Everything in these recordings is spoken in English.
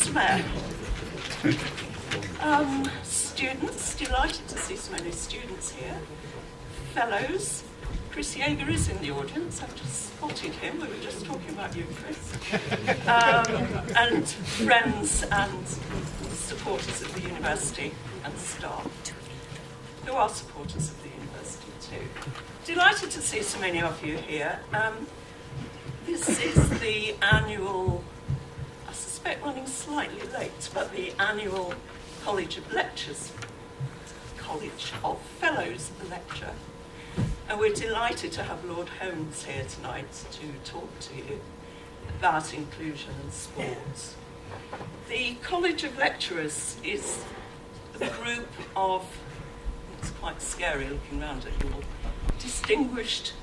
Mr. Mayor, students, delighted to see so many students here. Fellows, Chris Yeager is in the audience, I've just spotted him, we were just talking about you, Chris. And friends and supporters of the university and staff, who are supporters of the university too. Delighted to see so many of you here. This is the annual, I suspect running slightly late, but the annual College of Lectures, College of Fellows lecture. And we're delighted to have Lord Holmes here tonight to talk to you about inclusion and sports. The College of Lecturers is a group of, it's quite scary looking around at you all, distinguished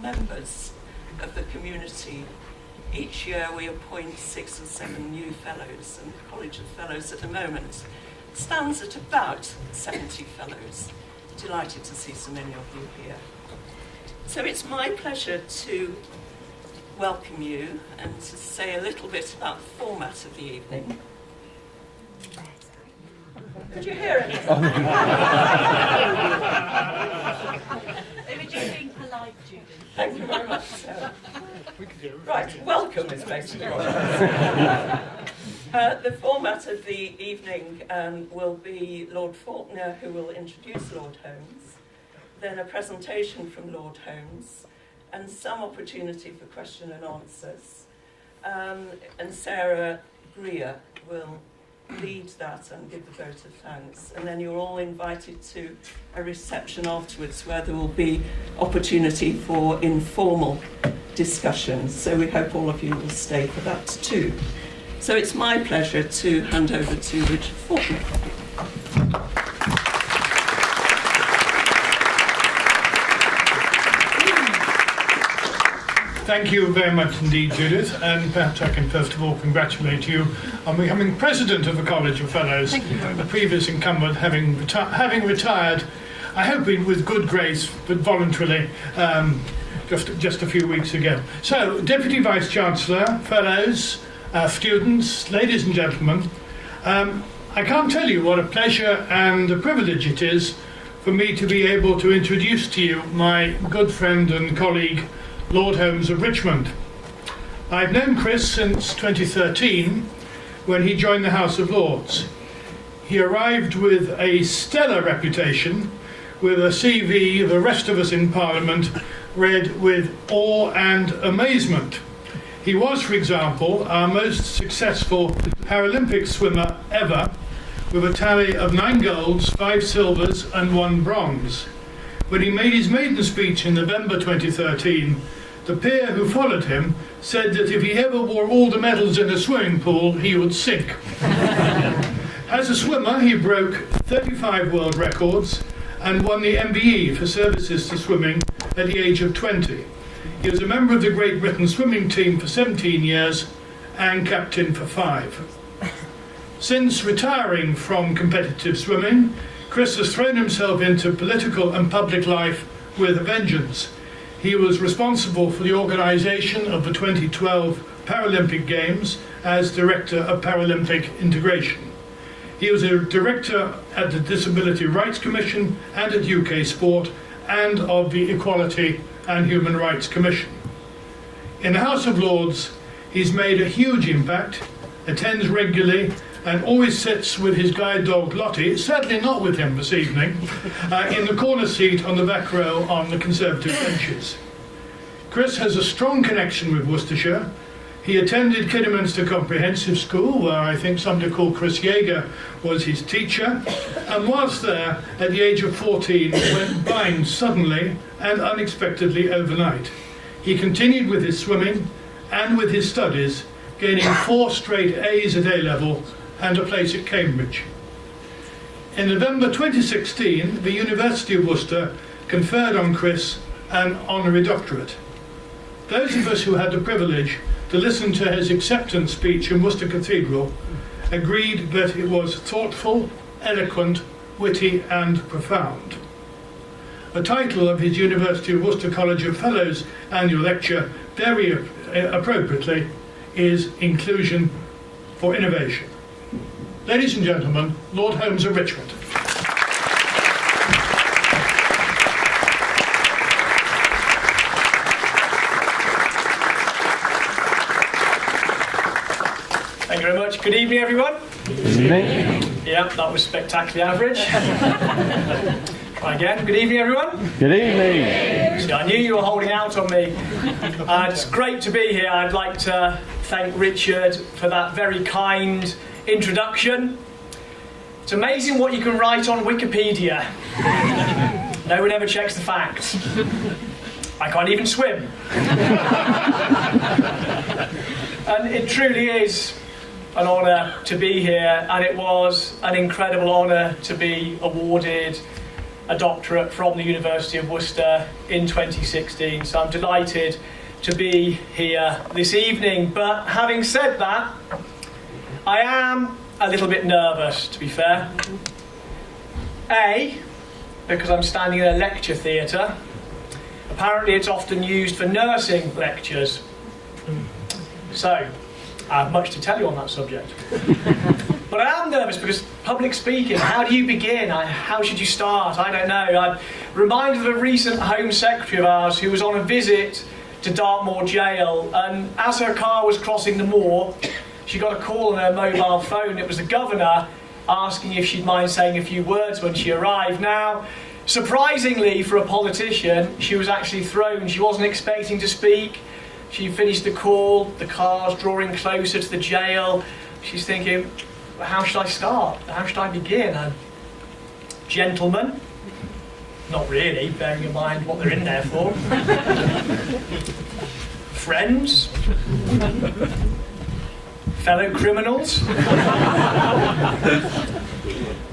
members of the community. Each year we appoint 6 or 7 new fellows, and the College of Fellows at the moment stands at about 70 fellows. Delighted to see so many of you here. So it's my pleasure to welcome you and to say a little bit about the format of the evening. Could you hear anything? They were just being polite, Judith. Thank you very much, Sarah. Right, welcome is basically what the format of the evening will be Lord Faulkner, who will introduce Lord Holmes, then a presentation from Lord Holmes, and some opportunity for question and answers. And Sarah Greer will lead that and give the vote of thanks. And then you're all invited to a reception afterwards where there will be opportunity for informal discussions. So we hope all of you will stay for that too. So it's my pleasure to hand over to Richard Faulkner. Thank you very much indeed, Judith, and perhaps I can first of all congratulate you on becoming President of the College of Fellows. Thank you very much. The previous incumbent having retired, I hope with good grace, but voluntarily, just a few weeks ago. So, Deputy Vice-Chancellor, Fellows, students, ladies and gentlemen, I can't tell you what a pleasure and a privilege it is for me to be able to introduce to you my good friend and colleague, Lord Holmes of Richmond. I've known Chris since 2013 when he joined the House of Lords. He arrived with a stellar reputation, with a CV the rest of us in Parliament read with awe and amazement. He was, for example, our most successful Paralympic swimmer ever, with a tally of 9 golds, 5 silvers and 1 bronze. When he made his maiden speech in November 2013, the peer who followed him said that if he ever wore all the medals in a swimming pool, he would sink. As a swimmer, he broke 35 world records and won the MBE for services to swimming at the age of 20. He was a member of the Great Britain swimming team for 17 years and captain for 5. Since retiring from competitive swimming, Chris has thrown himself into political and public life with a vengeance. He was responsible for the organisation of the 2012 Paralympic Games as Director of Paralympic Integration. He was a Director at the Disability Rights Commission and at UK Sport and of the Equality and Human Rights Commission. In the House of Lords, he's made a huge impact, attends regularly and always sits with his guide dog Lottie, sadly not with him this evening, in the corner seat on the back row on the Conservative benches. Chris has a strong connection with Worcestershire. He attended Kidderminster Comprehensive School, where I think somebody called Chris Yeager was his teacher, and whilst there, at the age of 14, went blind suddenly and unexpectedly overnight. He continued with his swimming and with his studies, gaining 4 straight A's at A-level and a place at Cambridge. In November 2016, the University of Worcester conferred on Chris an honorary doctorate. Those of us who had the privilege to listen to his acceptance speech in Worcester Cathedral agreed that it was thoughtful, eloquent, witty and profound. The title of his University of Worcester College of Fellows annual lecture, very appropriately, is Inclusion for Innovation. Ladies and gentlemen, Lord Holmes of Richmond. Thank you very much. Good evening, everyone. Good evening. Yeah, that was spectacularly average. Try again. Good evening, everyone. Good evening. See, I knew you were holding out on me. It's great to be here. I'd like to thank Richard for that very kind introduction. It's amazing what you can write on Wikipedia. No one ever checks the facts. I can't even swim. And it truly is an honour to be here, and it was an incredible honour to be awarded a doctorate from the University of Worcester in 2016. So I'm delighted to be here this evening. But having said that, I am a little bit nervous, to be fair. A, because I'm standing in a lecture theatre. Apparently it's often used for nursing lectures. So, I have much to tell you on that subject. But I am nervous because public speaking, how do you begin? How should you start? I don't know. I'm reminded of a recent Home Secretary of ours who was on a visit to Dartmoor Jail, and as her car was crossing the moor, she got a call on her mobile phone. It was the governor asking if she'd mind saying a few words when she arrived. Now, surprisingly for a politician, she was actually thrown. She wasn't expecting to speak. She finished the call, the car's drawing closer to the jail. She's thinking, how should I start? How should I begin? And gentlemen, not really, bearing in mind what they're in there for. Friends, fellow criminals.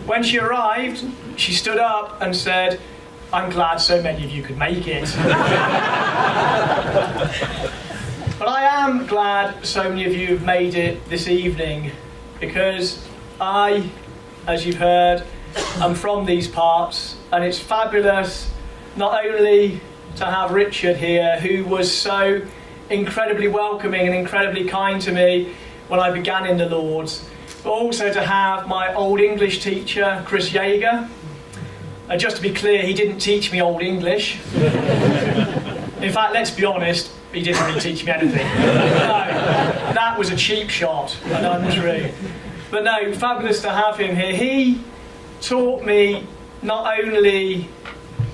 When she arrived, she stood up and said, I'm glad so many of you could make it. But I am glad so many of you have made it this evening, because I, as you've heard, am from these parts, and it's fabulous not only to have Richard here, who was so incredibly welcoming and incredibly kind to me when I began in the Lords, but also to have my old English teacher, Chris Yeager. Just to be clear, he didn't teach me Old English. In fact, let's be honest, he didn't really teach me anything. No, that was a cheap shot and untrue. But no, fabulous to have him here. He taught me not only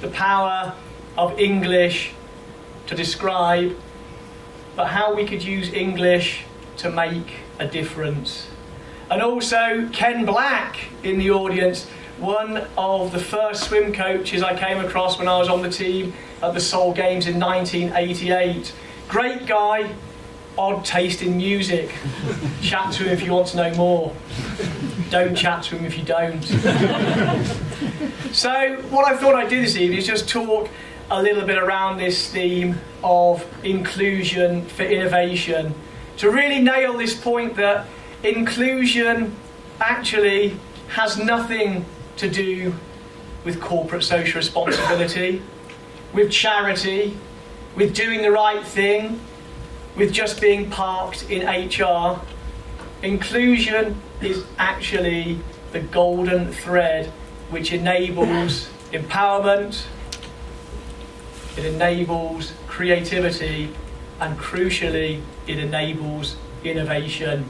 the power of English to describe, but how we could use English to make a difference. And also Ken Black in the audience, one of the first swim coaches I came across when I was on the team at the Seoul Games in 1988. Great guy, odd taste in music. Chat to him if you want to know more. Don't chat to him if you don't. So what I thought I'd do this evening is just talk a little bit around this theme of inclusion for innovation, to really nail this point that inclusion actually has nothing to do with corporate social responsibility, with charity, with doing the right thing, with just being parked in HR. Inclusion is actually the golden thread which enables empowerment, it enables creativity, and crucially, it enables innovation.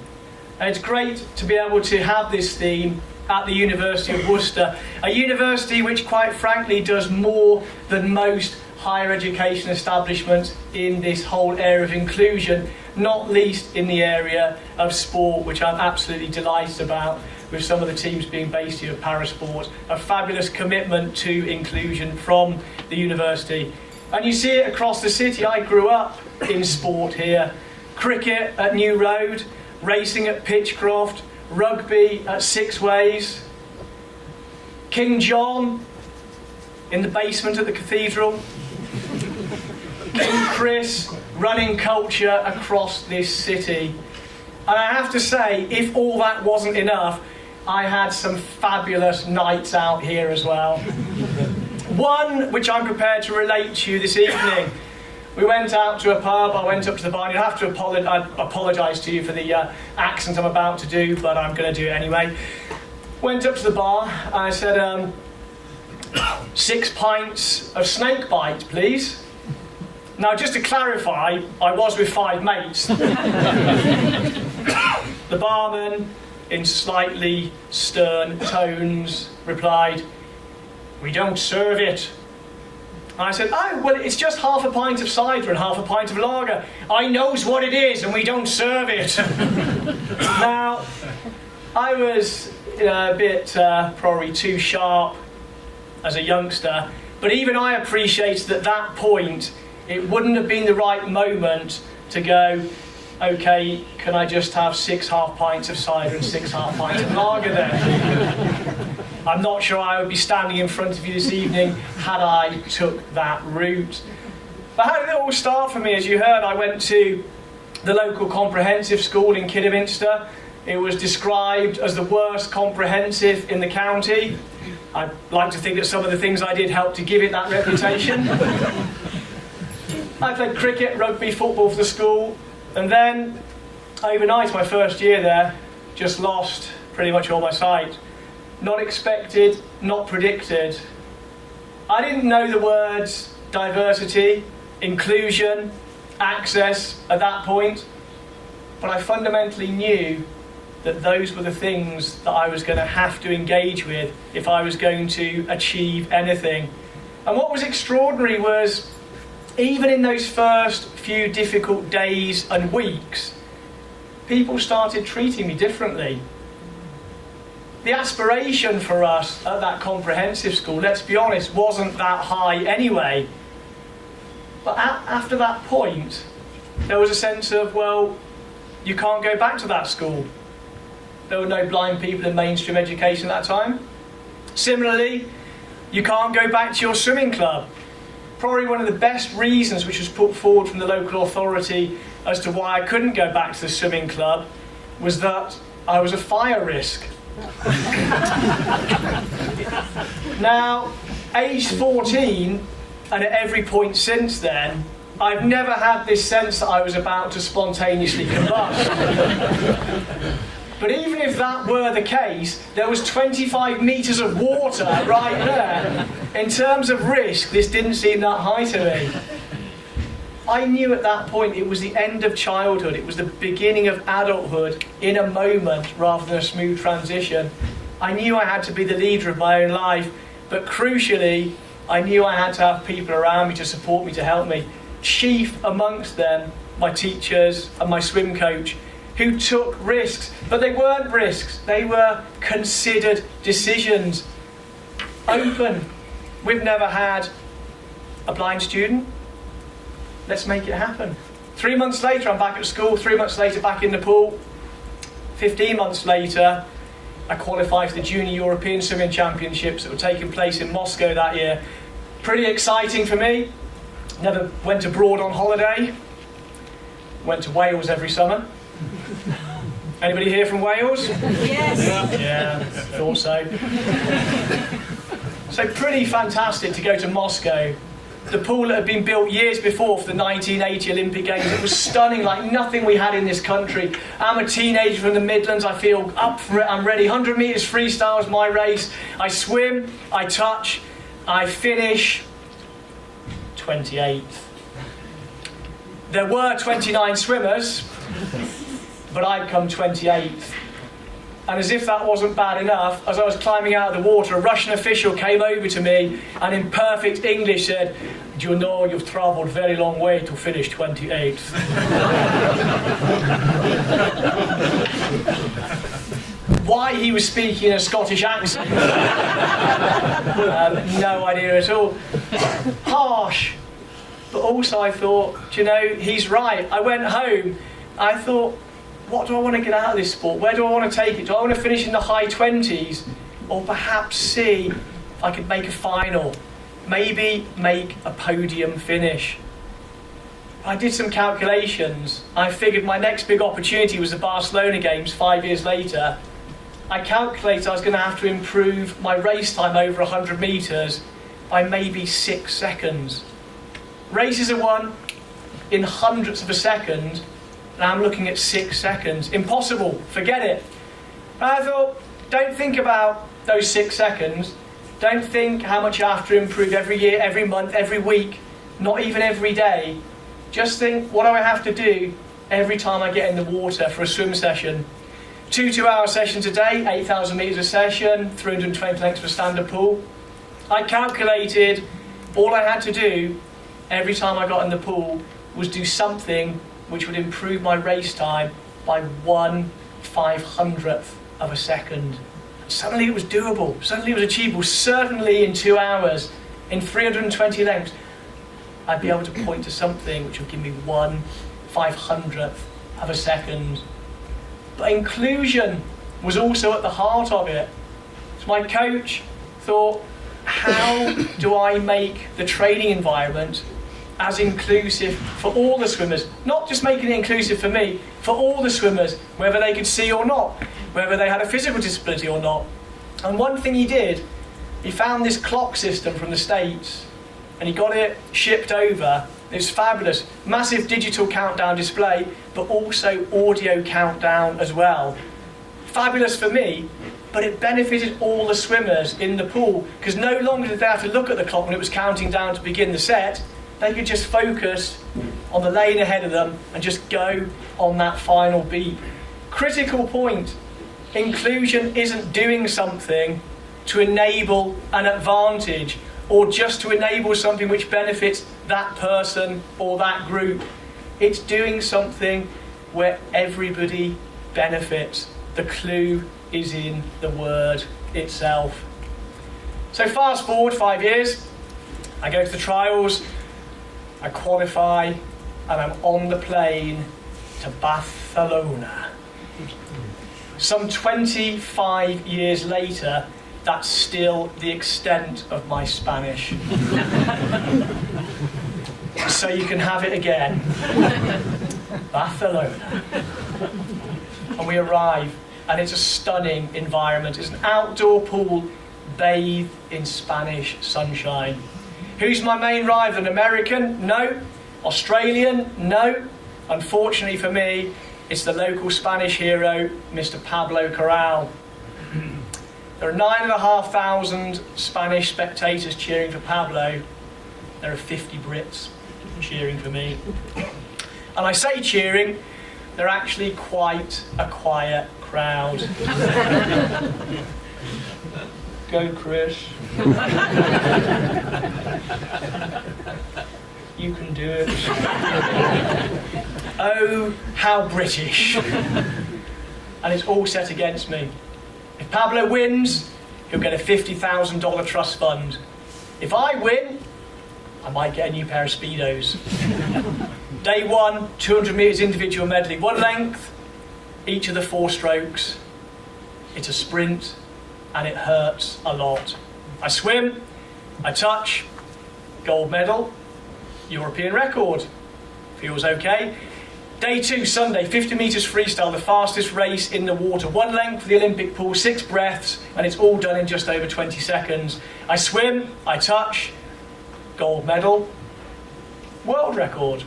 And it's great to be able to have this theme at the University of Worcester, a university which quite frankly does more than most higher education establishments in this whole area of inclusion, not least in the area of sport, which I'm absolutely delighted about, with some of the teams being based here at Parasport. A fabulous commitment to inclusion from the university. And you see it across the city. I grew up in sport here. Cricket at New Road, racing at Pitchcroft, rugby at Six Ways, King John in the basement at the cathedral, King Chris running culture across this city. And I have to say, if all that wasn't enough, I had some fabulous nights out here as well. One which I'm prepared to relate to you this evening We went out to a pub, I went up to the bar, and you'd have to apologise to you for the accent I'm about to do, but I'm going to do it anyway. Went up to the bar, and I said, 6 pints of snake bite, please. Now, just to clarify, I was with 5 mates. The barman, in slightly stern tones, replied, "We don't serve it." And I said, "Oh, well, it's just half a pint of cider and half a pint of lager. I knows what it is, and we don't serve it." Now, I was a bit probably too sharp as a youngster, but even I appreciated at that point it wouldn't have been the right moment to go, "Okay, can I just have 6 half pints of cider and 6 half pints of lager then?" I'm not sure I would be standing in front of you this evening had I took that route. But how did it all start for me? As you heard, I went to the local comprehensive school in Kidderminster. It was described as the worst comprehensive in the county. I'd like to think that some of the things I did helped to give it that reputation. I played cricket, rugby, football for the school, and then overnight, my first year there, just lost pretty much all my sight. Not expected, not predicted. I didn't know the words diversity, inclusion, access at that point, but I fundamentally knew that those were the things that I was going to have to engage with if I was going to achieve anything. And what was extraordinary was, even in those first few difficult days and weeks, people started treating me differently. The aspiration for us at that comprehensive school, let's be honest, wasn't that high anyway. But after that point, there was a sense of, well, you can't go back to that school. There were no blind people in mainstream education at that time. Similarly, you can't go back to your swimming club. Probably one of the best reasons which was put forward from the local authority as to why I couldn't go back to the swimming club was that I was a fire risk. Now, age 14, and at every point since then, I've never had this sense that I was about to spontaneously combust. But even if that were the case, there was 25 metres of water right there. In terms of risk, this didn't seem that high to me. I knew at that point it was the end of childhood, it was the beginning of adulthood in a moment rather than a smooth transition. I knew I had to be the leader of my own life, but crucially, I knew I had to have people around me to support me, to help me. Chief amongst them, my teachers and my swim coach, who took risks, but they weren't risks, they were considered decisions. Open. We've never had a blind student. Let's make it happen. 3 months later, I'm back at school. 3 months later, back in the pool. 15 months later, I qualified for the Junior European Swimming Championships that were taking place in Moscow that year. Pretty exciting for me. Never went abroad on holiday. Went to Wales every summer. Anybody here from Wales? Yes. Yeah, thought so. So pretty fantastic to go to Moscow. The pool that had been built years before for the 1980 Olympic Games, it was stunning, like nothing we had in this country. I'm a teenager from the Midlands, I feel up for it, I'm ready. 100 metres freestyle is my race. I swim, I touch, I finish 28th. There were 29 swimmers, but I'd come 28th. And as if that wasn't bad enough, as I was climbing out of the water, a Russian official came over to me and in perfect English said, "Do you know you've travelled a very long way to finish 28th?" Why he was speaking in a Scottish accent, no idea at all. Harsh. But also I thought, do you know, he's right. I went home, I thought, what do I want to get out of this sport? Where do I want to take it? Do I want to finish in the high 20s? Or perhaps see if I could make a final? Maybe make a podium finish? I did some calculations. I figured my next big opportunity was the Barcelona Games 5 years later. I calculated I was going to have to improve my race time over 100 metres by maybe 6 seconds. Races are won, in hundredths of a second, and I'm looking at 6 seconds. Impossible, forget it. But I thought, don't think about those 6 seconds. Don't think how much you have to improve every year, every month, every week, not even every day. Just think, what do I have to do every time I get in the water for a swim session? 2 2-hour sessions a day, 8,000 metres a session, 320 lengths for a standard pool. I calculated all I had to do every time I got in the pool was do something which would improve my race time by 1/500th of a second. Suddenly it was doable, suddenly it was achievable. Certainly in 2 hours, in 320 lengths, I'd be able to point to something which would give me 1/500th of a second. But inclusion was also at the heart of it. So my coach thought, how do I make the training environment as inclusive for all the swimmers? Not just making it inclusive for me, for all the swimmers, whether they could see or not, whether they had a physical disability or not. And one thing he did, he found this clock system from the States, and he got it shipped over. It was fabulous. Massive digital countdown display, but also audio countdown as well. Fabulous for me, but it benefited all the swimmers in the pool, because no longer did they have to look at the clock when it was counting down to begin the set. They could just focus on the lane ahead of them and just go on that final beat. Critical point. Inclusion isn't doing something to enable an advantage or just to enable something which benefits that person or that group. It's doing something where everybody benefits. The clue is in the word itself. So fast forward 5 years, I go to the trials, I qualify, and I'm on the plane to Barcelona. Some 25 years later, that's still the extent of my Spanish. So you can have it again. Barcelona. And we arrive, and it's a stunning environment. It's an outdoor pool bathed in Spanish sunshine. Who's my main rival? An American? No. Australian? No. Unfortunately for me, it's the local Spanish hero, Mr. Pablo Corral. There are 9,500 Spanish spectators cheering for Pablo. There are 50 Brits cheering for me. And I say cheering, they're actually quite a quiet crowd. Go, Chris. You can do it. Oh, how British. And it's all set against me. If Pablo wins, he'll get a $50,000 trust fund. If I win, I might get a new pair of Speedos. Day 1, 200 metres individual medley. One length, each of the 4 strokes. It's a sprint, and it hurts a lot. I swim, I touch, gold medal, European record. Feels okay. Day 2, Sunday, 50 metres freestyle, the fastest race in the water. One length for the Olympic pool, 6 breaths, and it's all done in just over 20 seconds. I swim, I touch, gold medal, world record.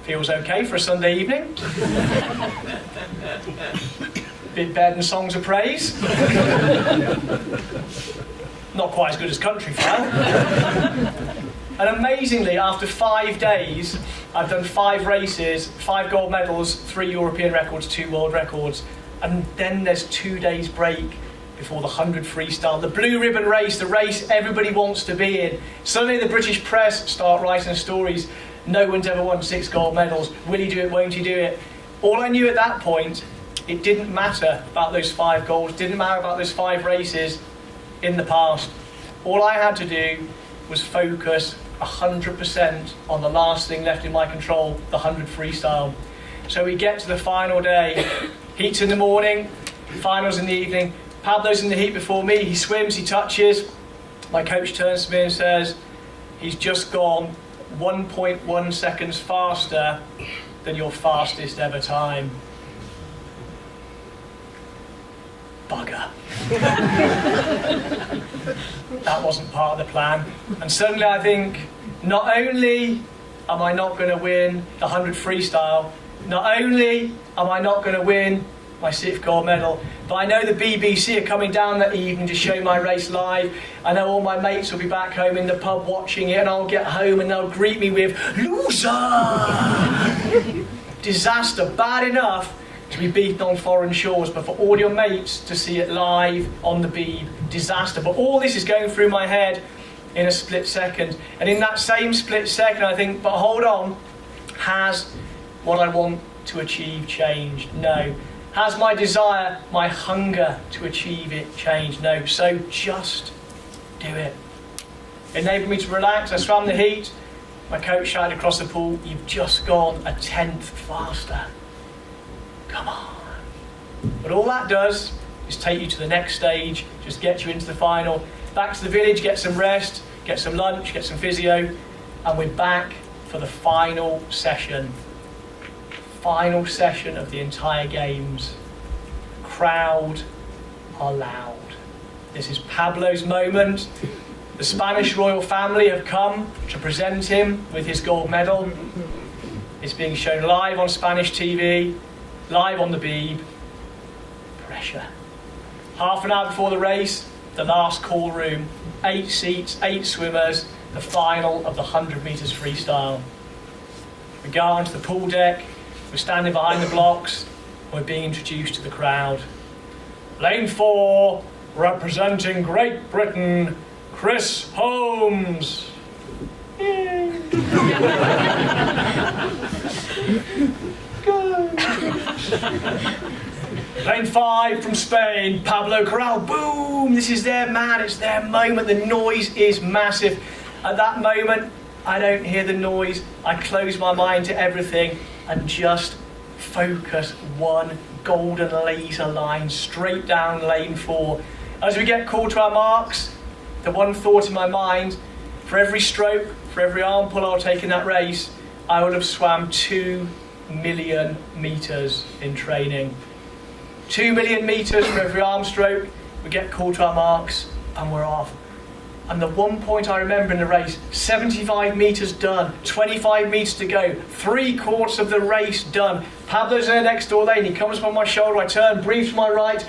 Feels okay for a Sunday evening. Bit better than songs of praise. Not quite as good as country file. And amazingly, after 5 days, I've done 5 races, 5 gold medals, 3 European records, 2 world records. And then there's 2 days break before the 100 freestyle, the blue ribbon race, the race everybody wants to be in. Suddenly the British press start writing stories. No one's ever won 6 gold medals. Will he do it? Won't he do it? All I knew at that point, it didn't matter about those 5 golds, didn't matter about those 5 races in the past. All I had to do was focus 100% on the last thing left in my control, the 100 freestyle. So we get to the final day. Heats in the morning, finals in the evening. Pablo's in the heat before me. He swims, he touches. My coach turns to me and says, he's just gone 1.1 seconds faster than your fastest ever time. Bugger. That wasn't part of the plan. And suddenly I think, not only am I not going to win the 100 freestyle, not only am I not going to win my 6th gold medal, but I know the BBC are coming down that evening to show my race live. I know all my mates will be back home in the pub watching it, and I'll get home and they'll greet me with, "Loser!" Disaster. Bad enough to be beaten on foreign shores, but for all your mates to see it live on the Beeb, disaster. But all this is going through my head in a split second. And in that same split second, I think, but hold on, has what I want to achieve changed? No. Has my desire, my hunger to achieve it changed? No. So just do it. It enabled me to relax. I swam the heat. My coach shouted across the pool, "You've just gone a 10th faster. Come on." But all that does is take you to the next stage, just get you into the final. Back to the village, get some rest, get some lunch, get some physio, and we're back for the final session. Final session of the entire games. Crowd are loud. This is Pablo's moment. The Spanish royal family have come to present him with his gold medal. It's being shown live on Spanish TV, live on the Beeb. Pressure. Half an hour before the race, the last call room, 8 seats, 8 swimmers, the final of the 100 metres freestyle. We go onto the pool deck, we're standing behind the blocks, and we're being introduced to the crowd. Lane 4, representing Great Britain, Chris Holmes. Yay. Go. Lane 5 from Spain, Pablo Corral. Boom! This is their man, it's their moment. The noise is massive. At that moment, I don't hear the noise. I close my mind to everything and just focus one golden laser line straight down lane 4. As we get called to our marks, the one thought in my mind, for every stroke, for every arm pull I'll take in that race, I would have swam 2 million metres in training. 2 million metres for every arm stroke, we get called to our marks, and we're off. And the one point I remember in the race, 75 metres done, 25 metres to go, 3/4 of the race done. Pablo's in the next door lane, he comes upon my shoulder, I turn, breathe to my right.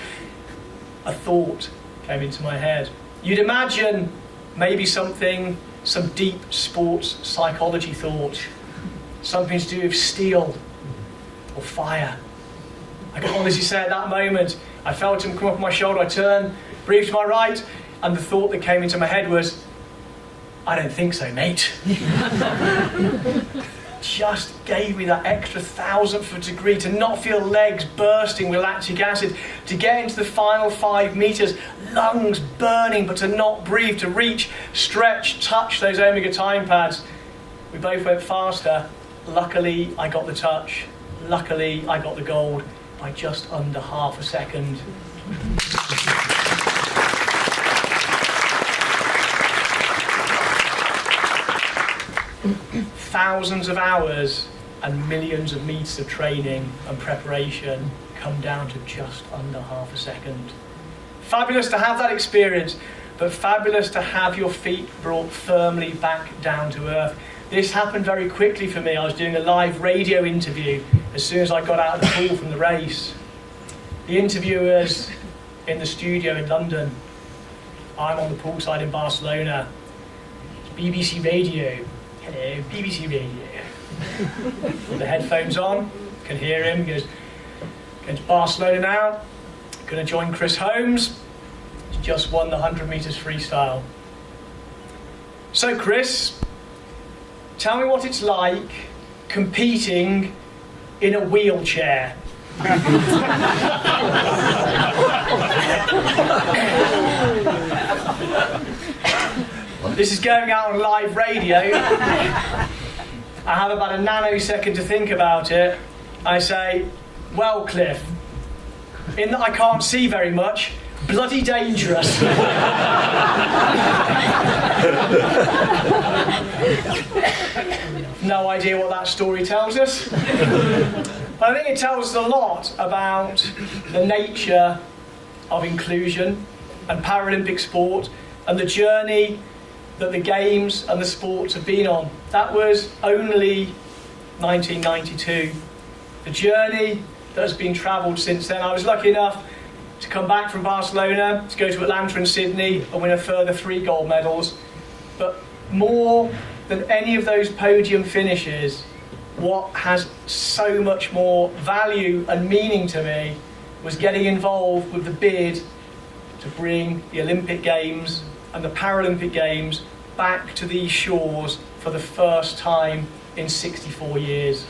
A thought came into my head. You'd imagine maybe some deep sports psychology thought, something to do with steel or fire. I can honestly say at that moment, I felt him come up on my shoulder, I turned, breathed to my right, and the thought that came into my head was, "I don't think so, mate." Just gave me that extra 1,000th of a degree to not feel legs bursting with lactic acid, to get into the final 5 metres, lungs burning, but to not breathe, to reach, stretch, touch those Omega time pads. We both went faster. Luckily, I got the touch. Luckily, I got the gold by just under half a second. Thousands of hours and millions of metres of training and preparation come down to just under half a second. Fabulous to have that experience, but fabulous to have your feet brought firmly back down to earth. This happened very quickly for me. I was doing a live radio interview as soon as I got out of the pool from the race. The interviewer's in the studio in London. I'm on the poolside in Barcelona. It's BBC Radio. Hello, BBC Radio. With the headphones on, can hear him. He goes, "Going to Barcelona now. Going to join Chris Holmes. He's just won the 100 metres freestyle. So Chris, tell me what it's like competing in a wheelchair." This is going out on live radio. I have about a nanosecond to think about it. I say, "Well, Cliff, in that I can't see very much, bloody dangerous." No idea what that story tells us. But I think it tells us a lot about the nature of inclusion and Paralympic sport and the journey that the games and the sports have been on. That was only 1992. The journey that has been travelled since then. I was lucky enough to come back from Barcelona, to go to Atlanta and Sydney and win a further 3 gold medals. But more than any of those podium finishes, what has so much more value and meaning to me was getting involved with the bid to bring the Olympic Games and the Paralympic Games back to these shores for the first time in 64 years.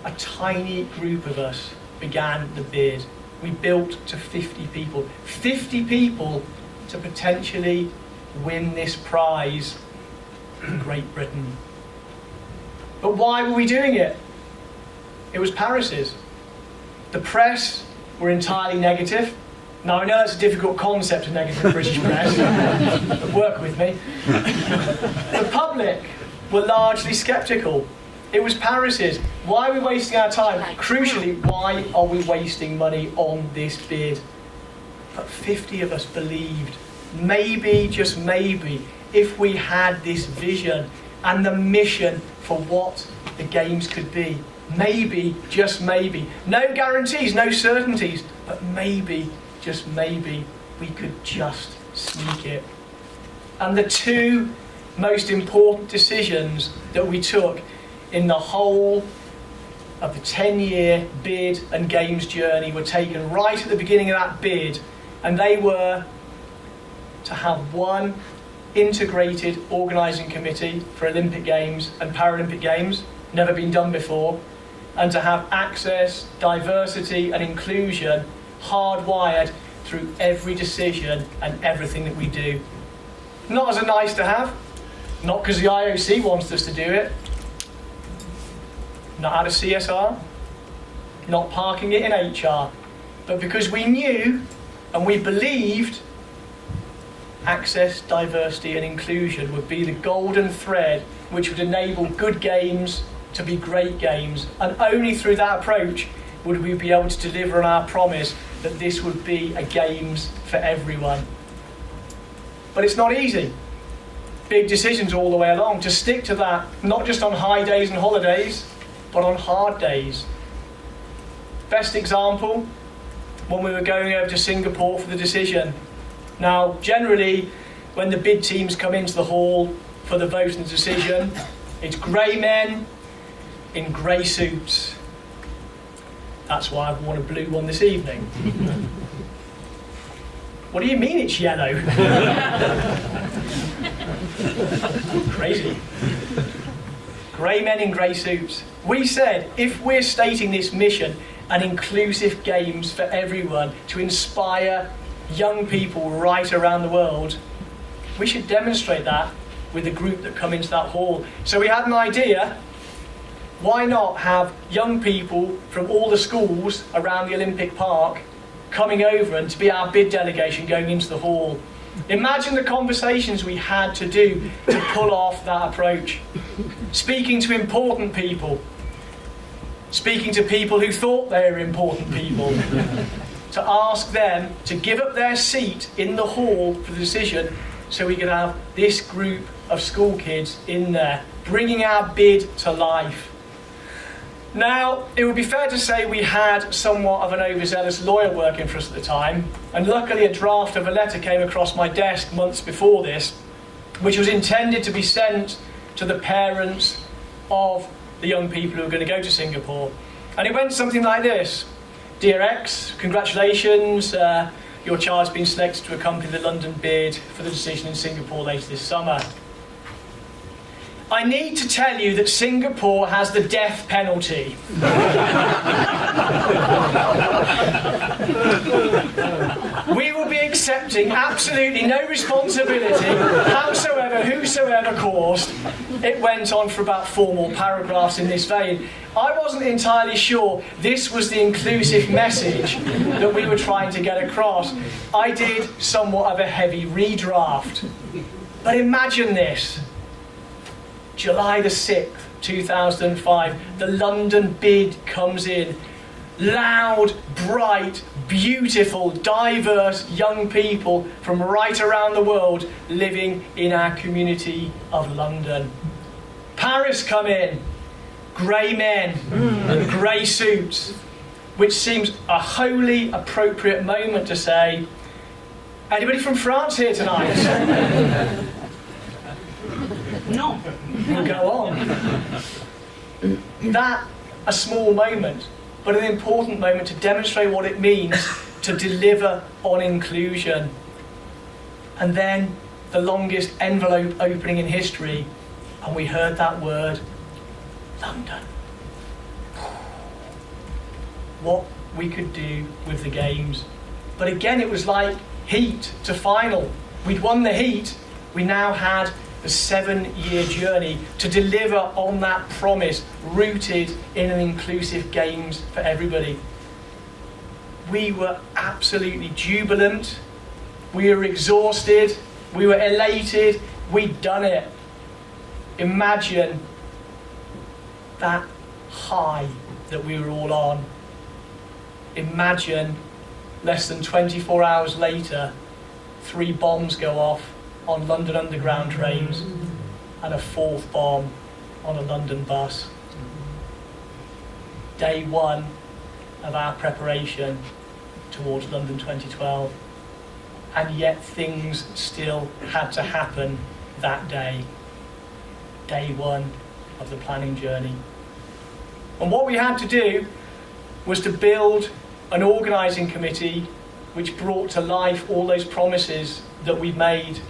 A tiny group of us began the bid. We built to 50 people. 50 people to potentially win this prize in Great Britain. But why were we doing it? It was Paris's. The press were entirely negative. Now, I know that's a difficult concept, a negative British press, but work with me. The public were largely sceptical. It was Paris's. Why are we wasting our time? Crucially, why are we wasting money on this bid? But 50 of us believed, maybe, just maybe, if we had this vision and the mission for what the Games could be, maybe, just maybe, no guarantees, no certainties, but maybe, just maybe, we could just sneak it. And the 2 most important decisions that we took in the whole of the 10-year bid and games journey were taken right at the beginning of that bid, and they were to have one integrated organising committee for Olympic Games and Paralympic Games, never been done before, and to have access, diversity and inclusion hardwired through every decision and everything that we do. Not as a nice to have, not because the IOC wants us to do it, not out of CSR, not parking it in HR, but because we knew and we believed access, diversity and inclusion would be the golden thread which would enable good games to be great games, and only through that approach would we be able to deliver on our promise that this would be a games for everyone. But it's not easy. Big decisions all the way along, to stick to that, not just on high days and holidays, but on hard days. Best example, when we were going over to Singapore for the decision. Now, generally, when the bid teams come into the hall for the vote and the decision, it's grey men in grey suits. That's why I've worn a blue one this evening. What do you mean it's yellow? Crazy. Grey men in grey suits. We said, if we're stating this mission, an inclusive games for everyone, to inspire young people right around the world, we should demonstrate that with the group that come into that hall. So we had an idea. Why not have young people from all the schools around the Olympic Park coming over and to be our bid delegation going into the hall? Imagine the conversations we had to do to pull off that approach. Speaking to important people. Speaking to people who thought they were important people. To ask them to give up their seat in the hall for the decision so we could have this group of school kids in there, bringing our bid to life. Now, it would be fair to say we had somewhat of an overzealous lawyer working for us at the time, and luckily a draft of a letter came across my desk months before this, which was intended to be sent to the parents of the young people who were going to go to Singapore. And it went something like this. Dear X, congratulations, your child's been selected to accompany the London bid for the decision in Singapore later this summer. I need to tell you that Singapore has the death penalty. We will be accepting absolutely no responsibility, howsoever, whosoever caused. It went on for about 4 more paragraphs in this vein. I wasn't entirely sure this was the inclusive message that we were trying to get across. I did somewhat of a heavy redraft. But imagine this. July the 6th, 2005, the London bid comes in. Loud, bright, beautiful, diverse young people from right around the world living in our community of London. Paris come in, grey men and grey suits, which seems a wholly appropriate moment to say, anybody from France here tonight? No. We'll go on. That, a small moment, but an important moment to demonstrate what it means to deliver on inclusion. And then the longest envelope opening in history, and we heard that word, London. What we could do with the games. But again, it was like heat to final. We'd won the heat, we now had a 7-year journey to deliver on that promise, rooted in an inclusive games for everybody. We were absolutely jubilant, we were exhausted, we were elated, we'd done it. Imagine that high that we were all on. Imagine less than 24 hours later, 3 bombs go off on London Underground trains and a 4th bomb on a London bus. Day 1 of our preparation towards London 2012, and yet things still had to happen that day. Day 1 of the planning journey. And what we had to do was to build an organising committee which brought to life all those promises that we made.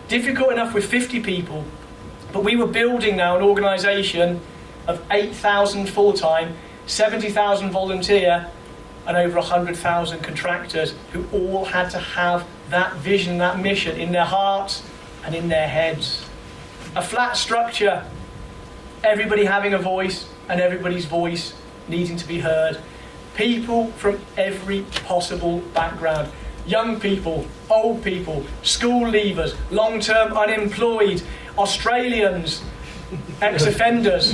Difficult enough with 50 people, but we were building now an organisation of 8,000 full-time, 70,000 volunteer, and over 100,000 contractors who all had to have that vision, that mission in their hearts and in their heads. A flat structure, everybody having a voice and everybody's voice needing to be heard. People from every possible background. Young people, old people, school leavers, long-term unemployed, Australians, ex-offenders.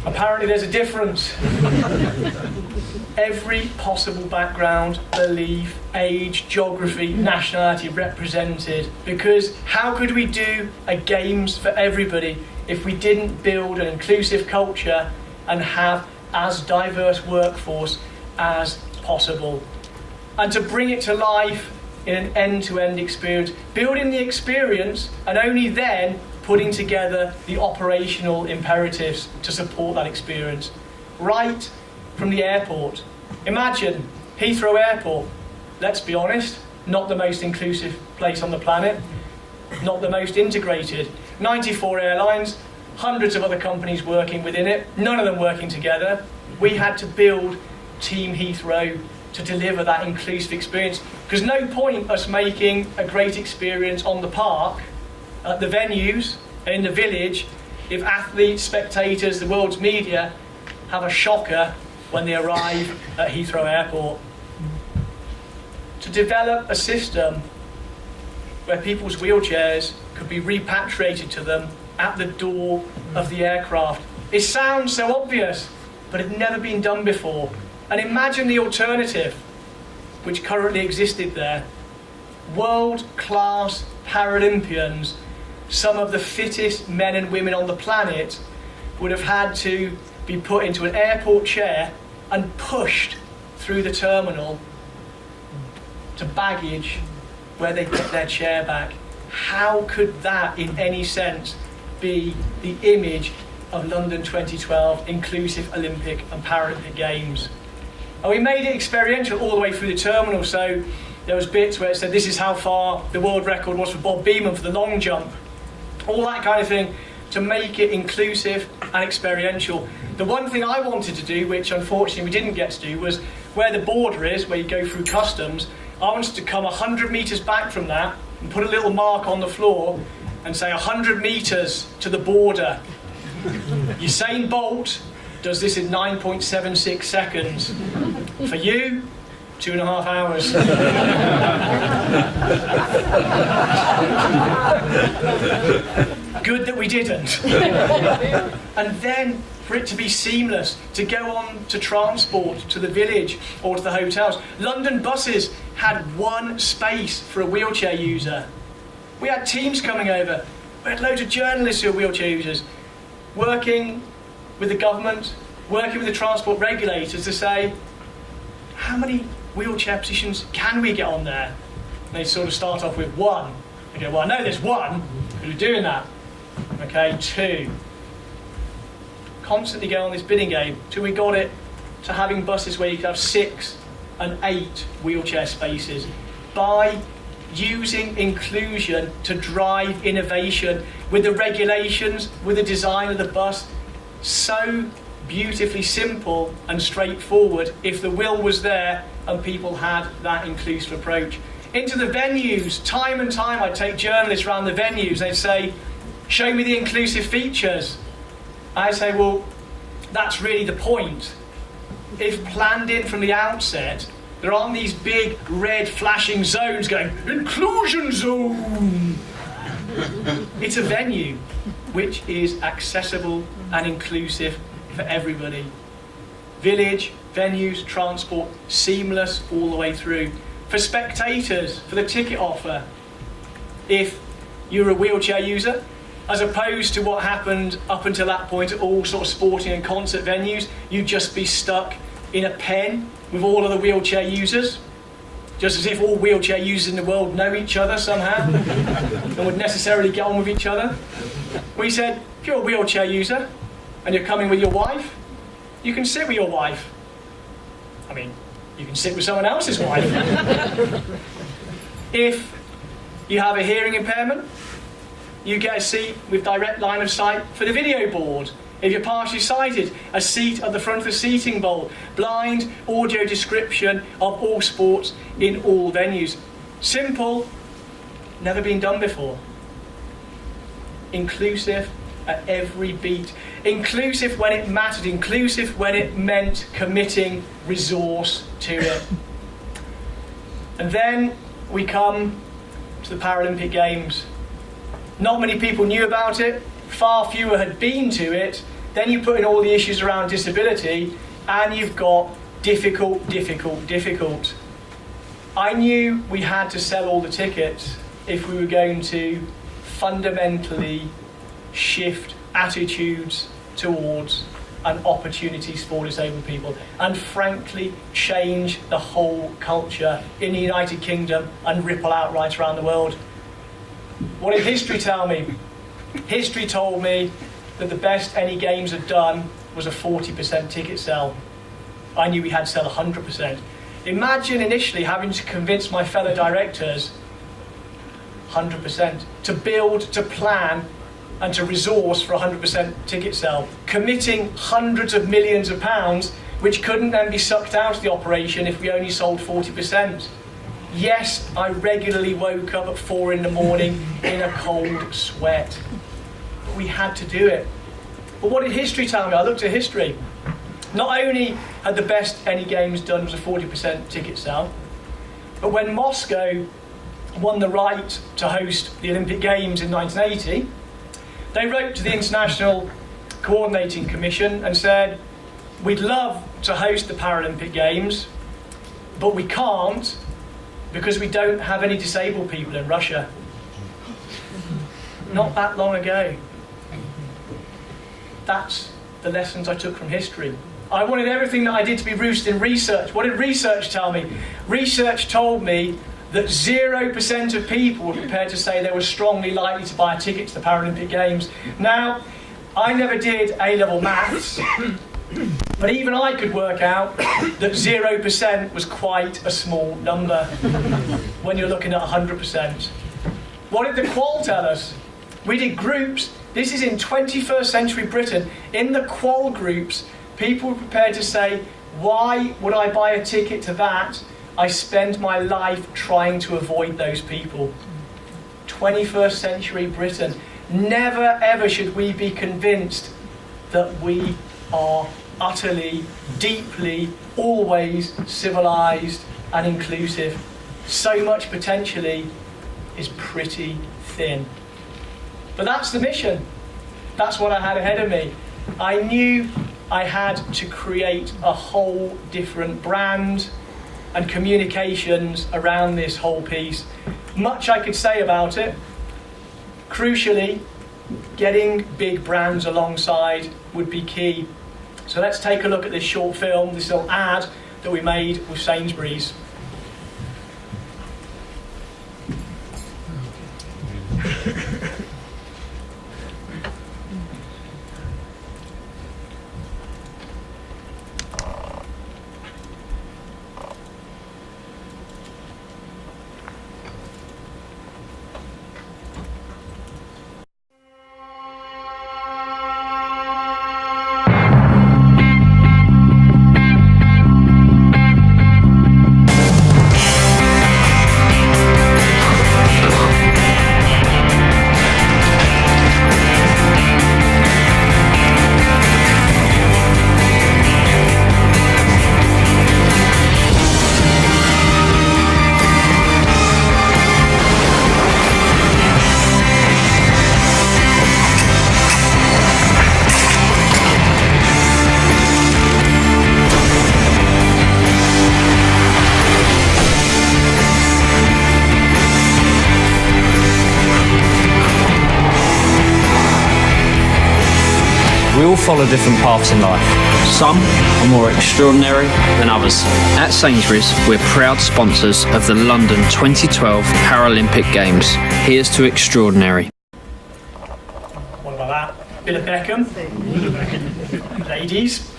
Apparently there's a difference. Every possible background, belief, age, geography, nationality represented. Because how could we do a games for everybody if we didn't build an inclusive culture and have as diverse workforce as possible? And to bring it to life in an end-to-end experience, building the experience and only then putting together the operational imperatives to support that experience. Right from the airport. Imagine Heathrow Airport, let's be honest, not the most inclusive place on the planet, not the most integrated. 94 airlines, hundreds of other companies working within it, none of them working together. We had to build Team Heathrow to deliver that inclusive experience. Because no point us making a great experience on the park, at the venues, and in the village, if athletes, spectators, the world's media have a shocker when they arrive at Heathrow Airport. To develop a system where people's wheelchairs could be repatriated to them at the door of the aircraft. It sounds so obvious, but it had never been done before. And imagine the alternative, which currently existed there. World-class Paralympians, some of the fittest men and women on the planet, would have had to be put into an airport chair and pushed through the terminal to baggage where they get their chair back. How could that, in any sense, be the image of London 2012 inclusive Olympic and Paralympic Games? And we made it experiential all the way through the terminal, so there was bits where it said this is how far the world record was for Bob Beamon for the long jump. All that kind of thing to make it inclusive and experiential. The one thing I wanted to do, which unfortunately we didn't get to do, was where the border is, where you go through customs, I wanted to come 100 metres back from that and put a little mark on the floor and say 100 metres to the border. Usain Bolt does this in 9.76 seconds. For you, 2.5 hours. Good that we didn't. And then for it to be seamless, to go on to transport to the village or to the hotels. London buses had one space for a wheelchair user. We had teams coming over. We had loads of journalists who were wheelchair users, working with the government, working with the transport regulators to say, how many wheelchair positions can we get on there? And they sort of start off with one. They go, well, I know there's one, because we're doing that. Okay, 2. Constantly go on this bidding game till we got it to having buses where you could have 6 and 8 wheelchair spaces by using inclusion to drive innovation with the regulations, with the design of the bus. So beautifully simple and straightforward if the will was there and people had that inclusive approach. Into the venues, time and time I'd take journalists around the venues, they'd say, show me the inclusive features. I'd say, well, that's really the point. If planned in from the outset, there aren't these big red flashing zones going, inclusion zone. It's a venue which is accessible and inclusive for everybody. Village, venues, transport, seamless all the way through. For spectators, for the ticket offer, if you're a wheelchair user, as opposed to what happened up until that point at all sort of sporting and concert venues, you'd just be stuck in a pen with all of the wheelchair users, just as if all wheelchair users in the world know each other somehow and would necessarily get on with each other. We said, if you're a wheelchair user and you're coming with your wife, you can sit with your wife. I mean, you can sit with someone else's wife. If you have a hearing impairment, you get a seat with direct line of sight for the video board. If you're partially sighted, a seat at the front of the seating bowl. Blind, audio description of all sports in all venues. Simple, never been done before. Inclusive at every beat. Inclusive when it mattered, inclusive when it meant committing resource to it. And then we come to the Paralympic Games. Not many people knew about it, far fewer had been to it. Then you put in all the issues around disability and you've got difficult. I knew we had to sell all the tickets if we were going to fundamentally shift attitudes towards and opportunities for disabled people, and frankly change the whole culture in the United Kingdom and ripple out right around the world. What did history tell me? History told me that the best any games had done was a 40% ticket sell. I knew we had to sell 100%. Imagine initially having to convince my fellow directors 100%, to build, to plan, and to resource for 100% ticket sell, committing hundreds of millions of pounds, which couldn't then be sucked out of the operation if we only sold 40%. Yes, I regularly woke up at 4 in the morning in a cold sweat. But we had to do it. But what did history tell me? I looked at history. Not only had the best any games done was a 40% ticket sell, but when Moscow won the right to host the Olympic Games in 1980, they wrote to the International Coordinating Commission and said, we'd love to host the Paralympic Games, but we can't because we don't have any disabled people in Russia. Not that long ago. That's the lessons I took from history. I wanted everything that I did to be rooted in research. What did research tell me? Research told me that 0% of people were prepared to say they were strongly likely to buy a ticket to the Paralympic Games. Now, I never did A-level maths, but even I could work out that 0% was quite a small number when you're looking at 100%. What did the qual tell us? We did groups. This is in 21st century Britain. In the qual groups, people were prepared to say, why would I buy a ticket to that? I spend my life trying to avoid those people. 21st century Britain. Never ever should we be convinced that we are utterly, deeply, always civilised and inclusive. So much potentially is pretty thin. But that's the mission. That's what I had ahead of me. I knew I had to create a whole different brand and communications around this whole piece. Much I could say about it. Crucially, getting big brands alongside would be key. So let's take a look at this short film, this little ad that we made with Sainsbury's. We all follow different paths in life. Some are more extraordinary than others. At Sainsbury's, we're proud sponsors of the London 2012 Paralympic Games. Here's to extraordinary. What about that? Bit of Beckham. Ladies.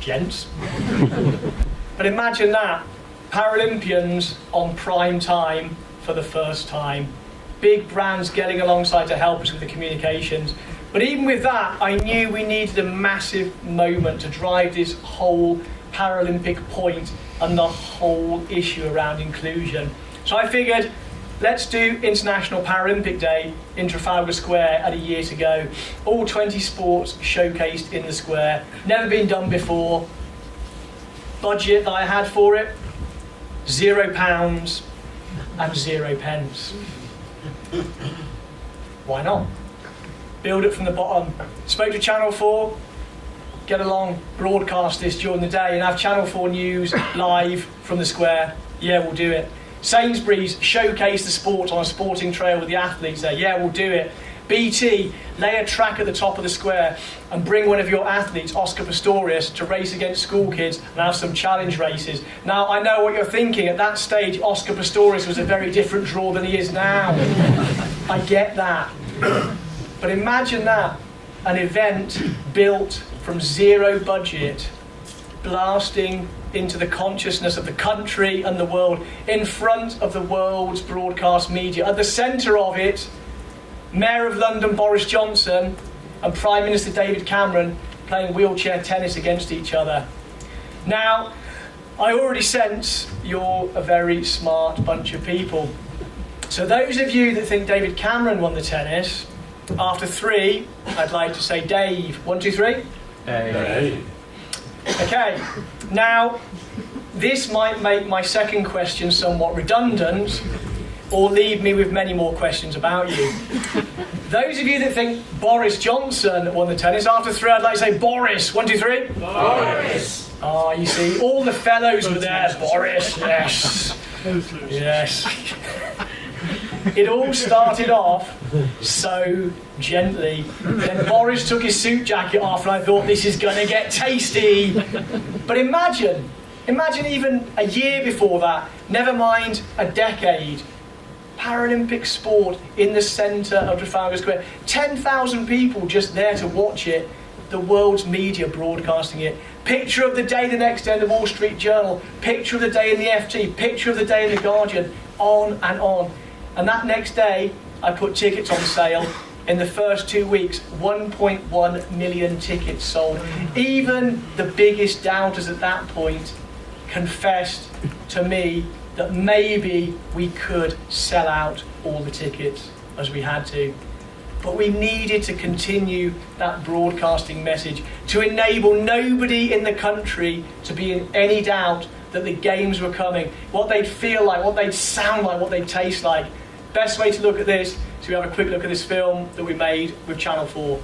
Gents. But imagine that. Paralympians on prime time for the first time. Big brands getting alongside to help us with the communications. But even with that, I knew we needed a massive moment to drive this whole Paralympic point and the whole issue around inclusion. So I figured, let's do International Paralympic Day in Trafalgar Square at a year to go. All 20 sports showcased in the square. Never been done before. Budget that I had for it, £0 and 0 pence. Why not? Build it from the bottom. Spoke to Channel 4, get along, broadcast this during the day and have Channel 4 News live from the square. Yeah, we'll do it. Sainsbury's, showcase the sport on a sporting trail with the athletes there. Yeah, we'll do it. BT, lay a track at the top of the square and bring one of your athletes, Oscar Pistorius, to race against school kids and have some challenge races. Now, I know what you're thinking. At that stage, Oscar Pistorius was a very different draw than he is now. I get that. But imagine that, an event built from 0 budget, blasting into the consciousness of the country and the world, in front of the world's broadcast media. At the centre of it, Mayor of London Boris Johnson and Prime Minister David Cameron playing wheelchair tennis against each other. Now, I already sense you're a very smart bunch of people. So those of you that think David Cameron won the tennis, after 3, I'd like to say Dave. 1, 2, 3. Dave. Okay, now this might make my second question somewhat redundant or leave me with many more questions about you. Those of you that think Boris Johnson won the tennis, after 3 I'd like to say Boris. 1, 2, 3. Boris. Ah, you see, all the fellows were there. Boris, yes. Yes. It all started off so gently. Then Boris took his suit jacket off and I thought, this is going to get tasty. But imagine even a year before that, never mind a decade, Paralympic sport in the centre of Trafalgar Square. 10,000 people just there to watch it. The world's media broadcasting it. Picture of the day the next day in the Wall Street Journal. Picture of the day in the FT. Picture of the day in the Guardian. On and on. And that next day, I put tickets on sale. In the first 2 weeks, 1.1 million tickets sold. Even the biggest doubters at that point confessed to me that maybe we could sell out all the tickets as we had to. But we needed to continue that broadcasting message to enable nobody in the country to be in any doubt that the games were coming, what they'd feel like, what they'd sound like, what they'd taste like. Best way to look at this is we have a quick look at this film that we made with Channel 4.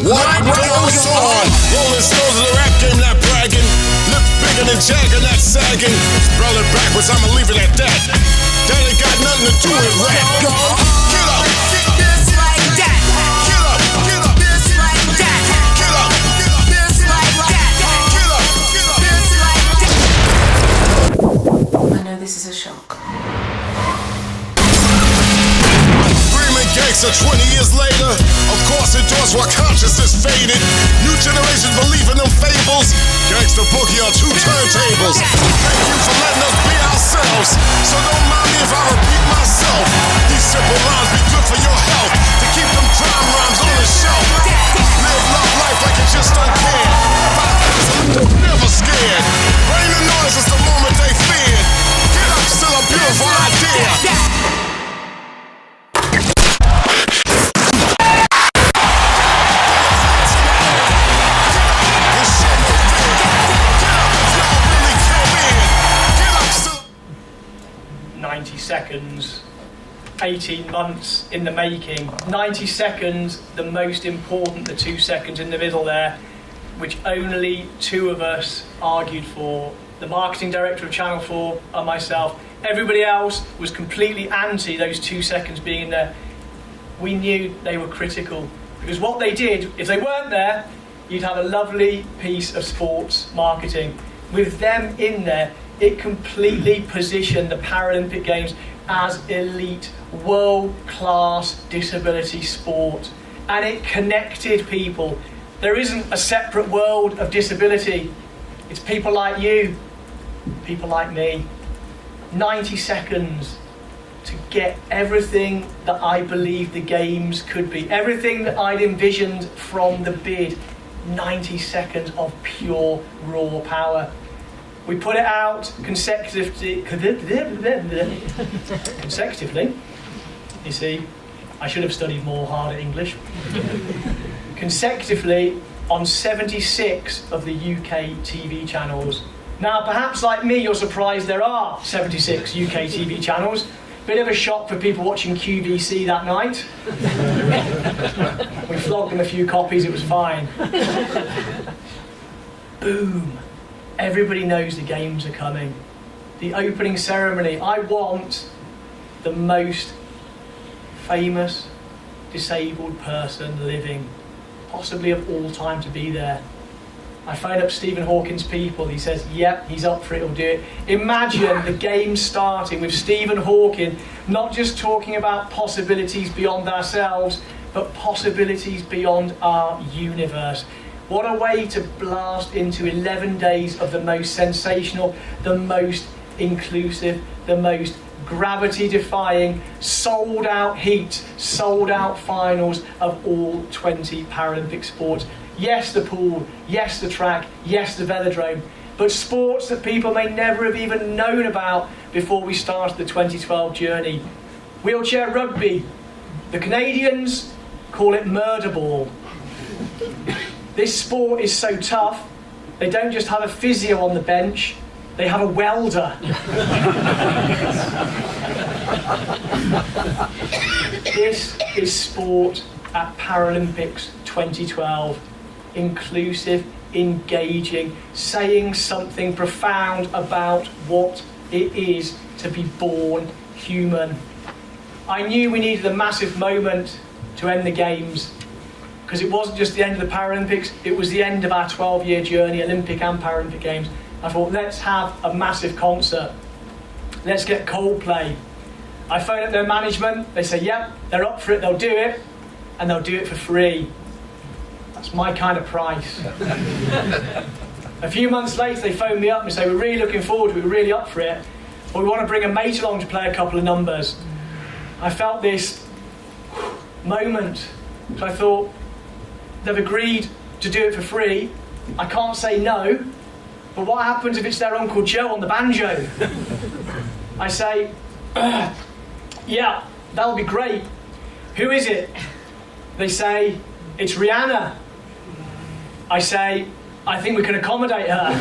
What goes on? Rolling stones in the rap game, not bragging. Lips bigger than Jagger, not sagging. Spell it backwards, I'ma leave it at that. That ain't got nothing to do with rap. Get up, Just like that. get up, get up, Just like that. get up, get up, Just like that. get up, get up. Just like that. I know this is a shock. Screaming gangster 20 years later. Of course it does while consciousness faded. New generations believe in them fables. Gangster boogie on 2 turntables. Thank you for letting us be ourselves. So don't mind me if I repeat myself. These simple lines be good for your health. To keep them crime rhymes on the shelf. Live love life like you just don't care. Never scared. Rain and noise is the moment they feared. Get up, still a beautiful idea. This shit no fair. Get up if y'all really come in. Get up, still. 90 seconds, 18 months in the making. 90 seconds, the most important, the 2 seconds in the middle there, which only 2 of us argued for. The marketing director of Channel 4 and myself. Everybody else was completely anti those 2 seconds being in there. We knew they were critical, because what they did, if they weren't there, you'd have a lovely piece of sports marketing. With them in there, it completely positioned the Paralympic Games as elite, world-class disability sport. And it connected people. There isn't a separate world of disability. It's people like you, people like me. 90 seconds to get everything that I believed the Games could be. Everything that I'd envisioned from the bid. 90 seconds of pure raw power. We put it out consecutively. You see, I should have studied more harder English. Consecutively on 76 of the UK TV channels. Now, perhaps like me, you're surprised there are 76 UK TV channels. Bit of a shock for people watching QVC that night. We flogged them a few copies, it was fine. Boom. Everybody knows the Games are coming. The opening ceremony. I want the most famous disabled person living, possibly of all time, to be there. I phoned up Stephen Hawking's people. He says, yep, he's up for it, he'll do it. Imagine the Games starting with Stephen Hawking, not just talking about possibilities beyond ourselves, but possibilities beyond our universe. What a way to blast into 11 days of the most sensational, the most inclusive, the most gravity-defying, sold-out heats, sold-out finals of all 20 Paralympic sports. Yes, the pool, yes, the track, yes, the velodrome, but sports that people may never have even known about before we started the 2012 journey. Wheelchair rugby. The Canadians call it murder ball. This sport is so tough, they don't just have a physio on the bench, they have a welder. This is sport at Paralympics 2012. Inclusive, engaging, saying something profound about what it is to be born human. I knew we needed a massive moment to end the Games, because it wasn't just the end of the Paralympics, it was the end of our 12-year journey, Olympic and Paralympic Games. I thought, let's have a massive concert. Let's get Coldplay. I phoned up their management, they say, yep, they're up for it, they'll do it, and they'll do it for free. That's my kind of price. A few months later, they phoned me up and say, we're really looking forward to it, we're really up for it, but we want to bring a mate along to play a couple of numbers. I felt this moment, so I thought, they've agreed to do it for free, I can't say no, but what happens if it's their Uncle Joe on the banjo? I say, yeah, that'll be great. Who is it? They say, it's Rihanna. I say, I think we can accommodate her.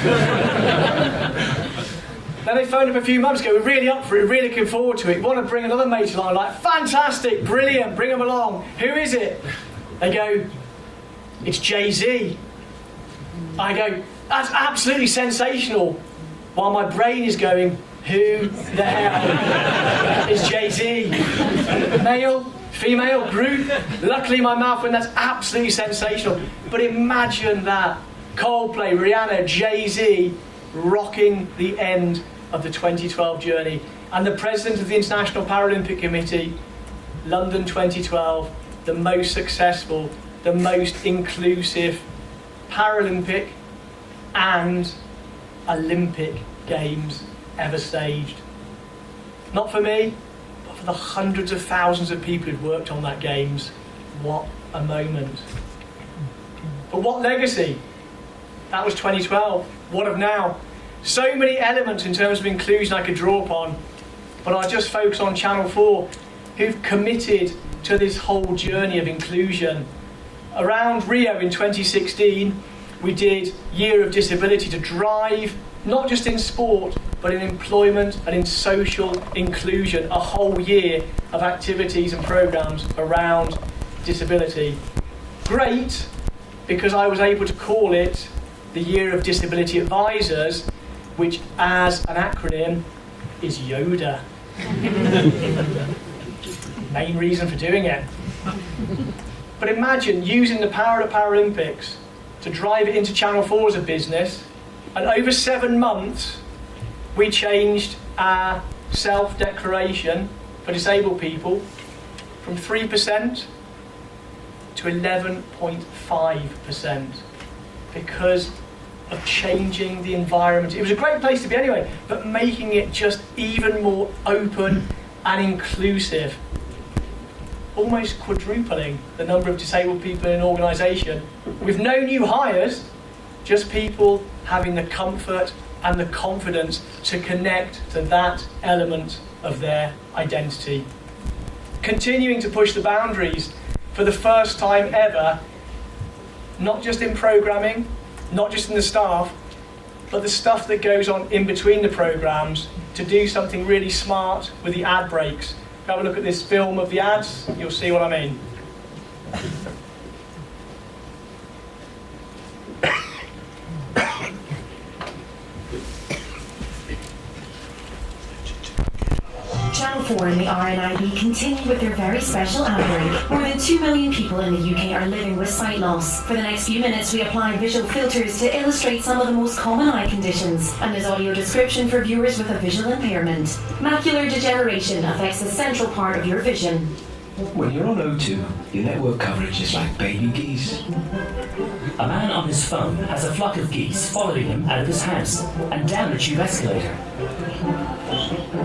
Then they phoned up a few months ago, we're really up for it, really looking forward to it. We want to bring another mate along. Like, fantastic, brilliant, bring them along. Who is it? They go, it's Jay-Z. I go, that's absolutely sensational. While my brain is going, who the hell is Jay-Z? Male, female, group? Luckily my mouth went, that's absolutely sensational. But imagine that. Coldplay, Rihanna, Jay-Z rocking the end of the 2012 journey. And the president of the International Paralympic Committee, London 2012, the most successful, the most inclusive Paralympic and Olympic Games ever staged. Not for me, but for the hundreds of thousands of people who've worked on that Games. What a moment. But what legacy? That was 2012. What of now? So many elements in terms of inclusion I could draw upon, but I'll just focus on Channel 4, who've committed to this whole journey of inclusion. Around Rio in 2016, we did Year of Disability to drive, not just in sport, but in employment and in social inclusion, a whole year of activities and programmes around disability. Great, because I was able to call it the Year of Disability Advisors, which as an acronym is YODA. Main reason for doing it. But imagine using the power of the Paralympics to drive it into Channel 4 as a business, and over 7 months we changed our self-declaration for disabled people from 3% to 11.5% because of changing the environment. It was a great place to be anyway, but making it just even more open and inclusive. Almost quadrupling the number of disabled people in an organisation with no new hires, just people having the comfort and the confidence to connect to that element of their identity. Continuing to push the boundaries for the first time ever, not just in programming, not just in the staff, but the stuff that goes on in between the programmes to do something really smart with the ad breaks. Have a look at this film of the ads, you'll see what I mean. Channel 4 and the RNIB continue with their very special outbreak. More than 2 million people in the UK are living with sight loss. For the next few minutes, we apply visual filters to illustrate some of the most common eye conditions, and there's audio description for viewers with a visual impairment. Macular degeneration affects the central part of your vision. When you're on O2, your network coverage is like baby geese. A man on his phone has a flock of geese following him out of his house and down a tube escalator.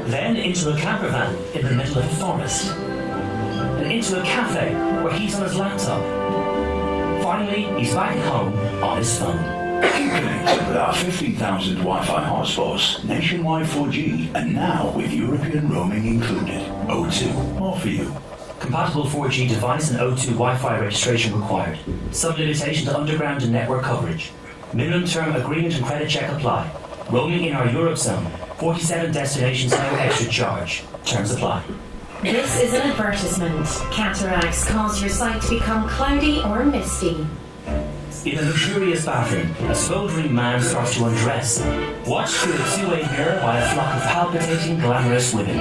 Then into a camper van in the middle of a forest. And into a cafe where he's on his laptop. Finally, he's back at home on his phone. Connected with our 15,000 Wi-Fi hotspots, nationwide 4G, and now with European roaming included. O2, more for you. Compatible 4G device and O2 Wi-Fi registration required. Some limitation to underground and network coverage. Minimum term agreement and credit check apply. Roaming in our Europe zone. 47 destinations, no extra charge. Terms apply. This is an advertisement. Cataracts cause your sight to become cloudy or misty. In a luxurious bathroom, a smouldering man starts to undress. Watched through a two-way mirror by a flock of palpitating, glamorous women.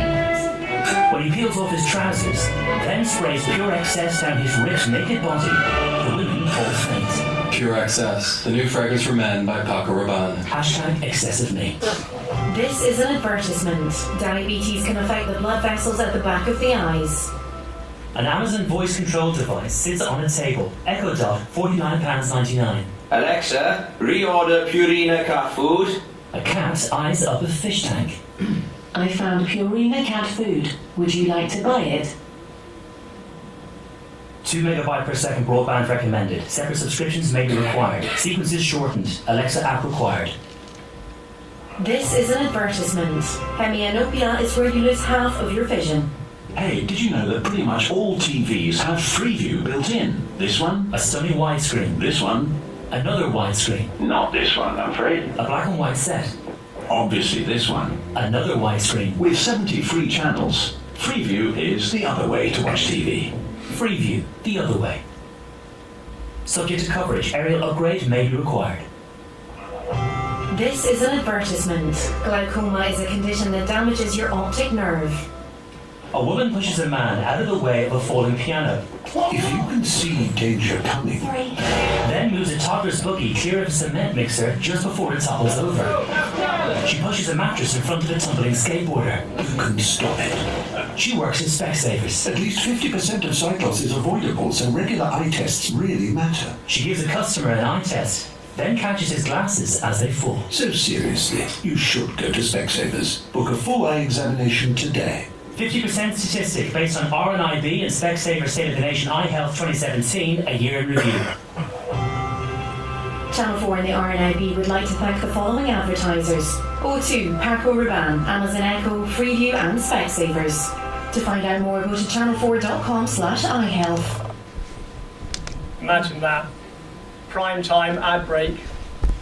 When he peels off his trousers, then sprays pure excess down his rich, naked body, the women fall faint. Pure Excess, the new fragrance for men by Paco Rabanne. Hashtag excessive mate. This is an advertisement. Diabetes can affect the blood vessels at the back of the eyes. An Amazon voice control device sits on a table. Echo Dot, £49.99. Alexa, reorder Purina cat food. A cat eyes up a fish tank. I found Purina cat food. Would you like to buy it? 2 megabyte per second broadband recommended. Separate subscriptions may be required. Sequences shortened. Alexa app required. This is an advertisement. Hemianopia is where you lose half of your vision. Hey, did you know that pretty much all TVs have Freeview built in? This one? A stunning widescreen. This one? Another widescreen. Not this one, I'm afraid. A black and white set. Obviously this one. Another widescreen. With 70 free channels, Freeview is the other way to watch TV. Freeview, the other way. Subject to coverage, aerial upgrade may be required. This is an advertisement. Glaucoma is a condition that damages your optic nerve. A woman pushes a man out of the way of a falling piano. If you can see danger coming, Then moves a toddler's buggy clear of a cement mixer just before it topples over. She pushes a mattress in front of a tumbling skateboarder. you can stop it. She works in Specsavers. At least 50% of sight loss is avoidable, so regular eye tests really matter. She gives a customer an eye test, then catches his glasses as they fall. So seriously, you should go to Specsavers. Book a full eye examination today. 50% statistic based on RNIB and Specsavers State of the Nation Eye Health 2017, a year in review. Channel 4 and the RNIB would like to thank the following advertisers: O2, Paco Rabanne, Amazon Echo, Freeview and Specsavers. To find out more, go to channel4.com/eyehealth. Imagine that. Prime time ad break,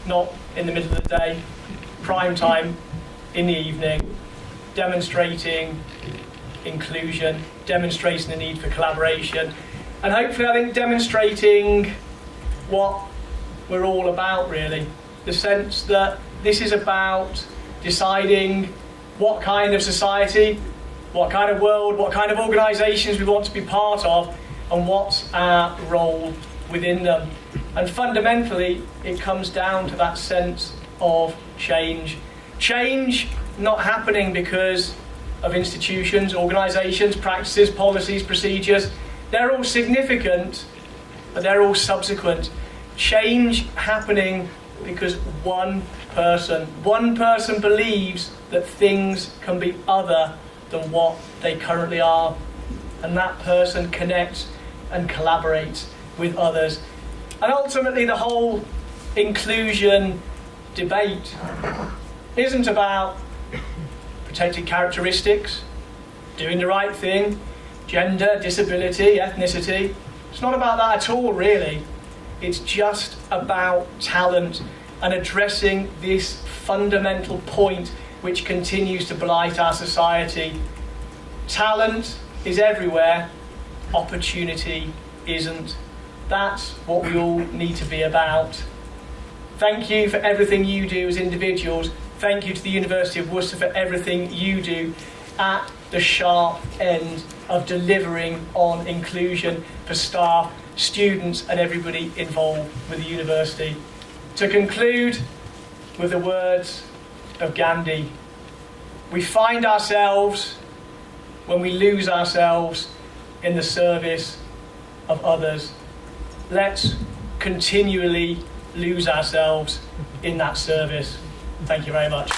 not in the middle of the day, prime time in the evening, demonstrating inclusion, demonstrating the need for collaboration, and hopefully I think demonstrating what we're all about really. The sense that this is about deciding what kind of society, what kind of world, what kind of organisations we want to be part of, and what's our role within them. And fundamentally, it comes down to that sense of change. Change not happening because of institutions, organisations, practices, policies, procedures. They're all significant, but they're all subsequent. Change happening because one person believes that things can be other than what they currently are. And that person connects and collaborates with others. And ultimately the whole inclusion debate isn't about protected characteristics, doing the right thing, gender, disability, ethnicity. It's not about that at all, really. It's just about talent and addressing this fundamental point which continues to blight our society. Talent is everywhere, opportunity isn't. That's what we all need to be about. Thank you for everything you do as individuals. Thank you to the University of Worcester for everything you do at the sharp end of delivering on inclusion for staff, students and everybody involved with the university. To conclude with the words of Gandhi, we find ourselves when we lose ourselves in the service of others. Let's continually lose ourselves in that service. Thank you very much.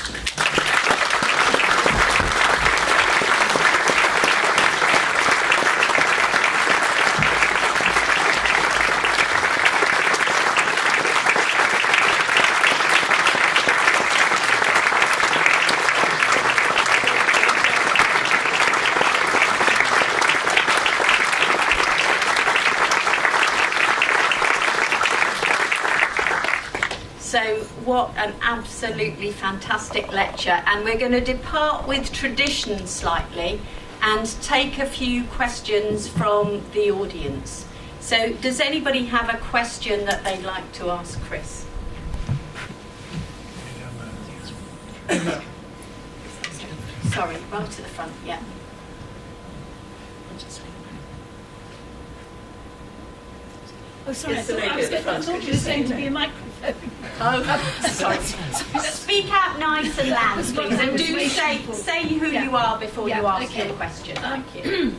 So what an absolutely fantastic lecture, and we're going to depart with tradition slightly and take a few questions from the audience. So does anybody have a question that they'd like to ask Chris? Sorry, right at the front, yeah. Oh, sorry, Yes, I thought you were saying to be a microphone. Oh, sorry. Speak out nice and loud, please, and do say who you are before you ask your question. Thank you.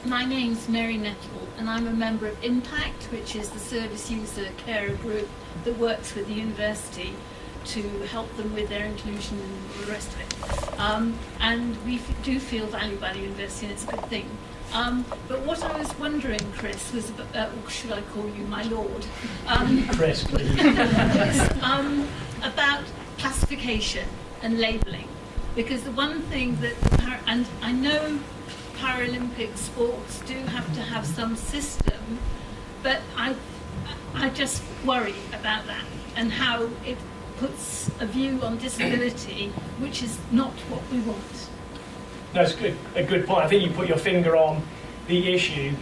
My name's Mary Nettle, and I'm a member of Impact, which is the service user carer group that works with the university to help them with their inclusion and all the rest of it. And we do feel valued by the university, and it's a good thing. But what I was wondering, Chris, was, or should I call you my lord? Chris, please. About classification and labelling. Because the one thing that, and I know Paralympic sports do have to have some system, but I just worry about that and how it puts a view on disability which is not what we want. No, it's a good point. I think you put your finger on the issue.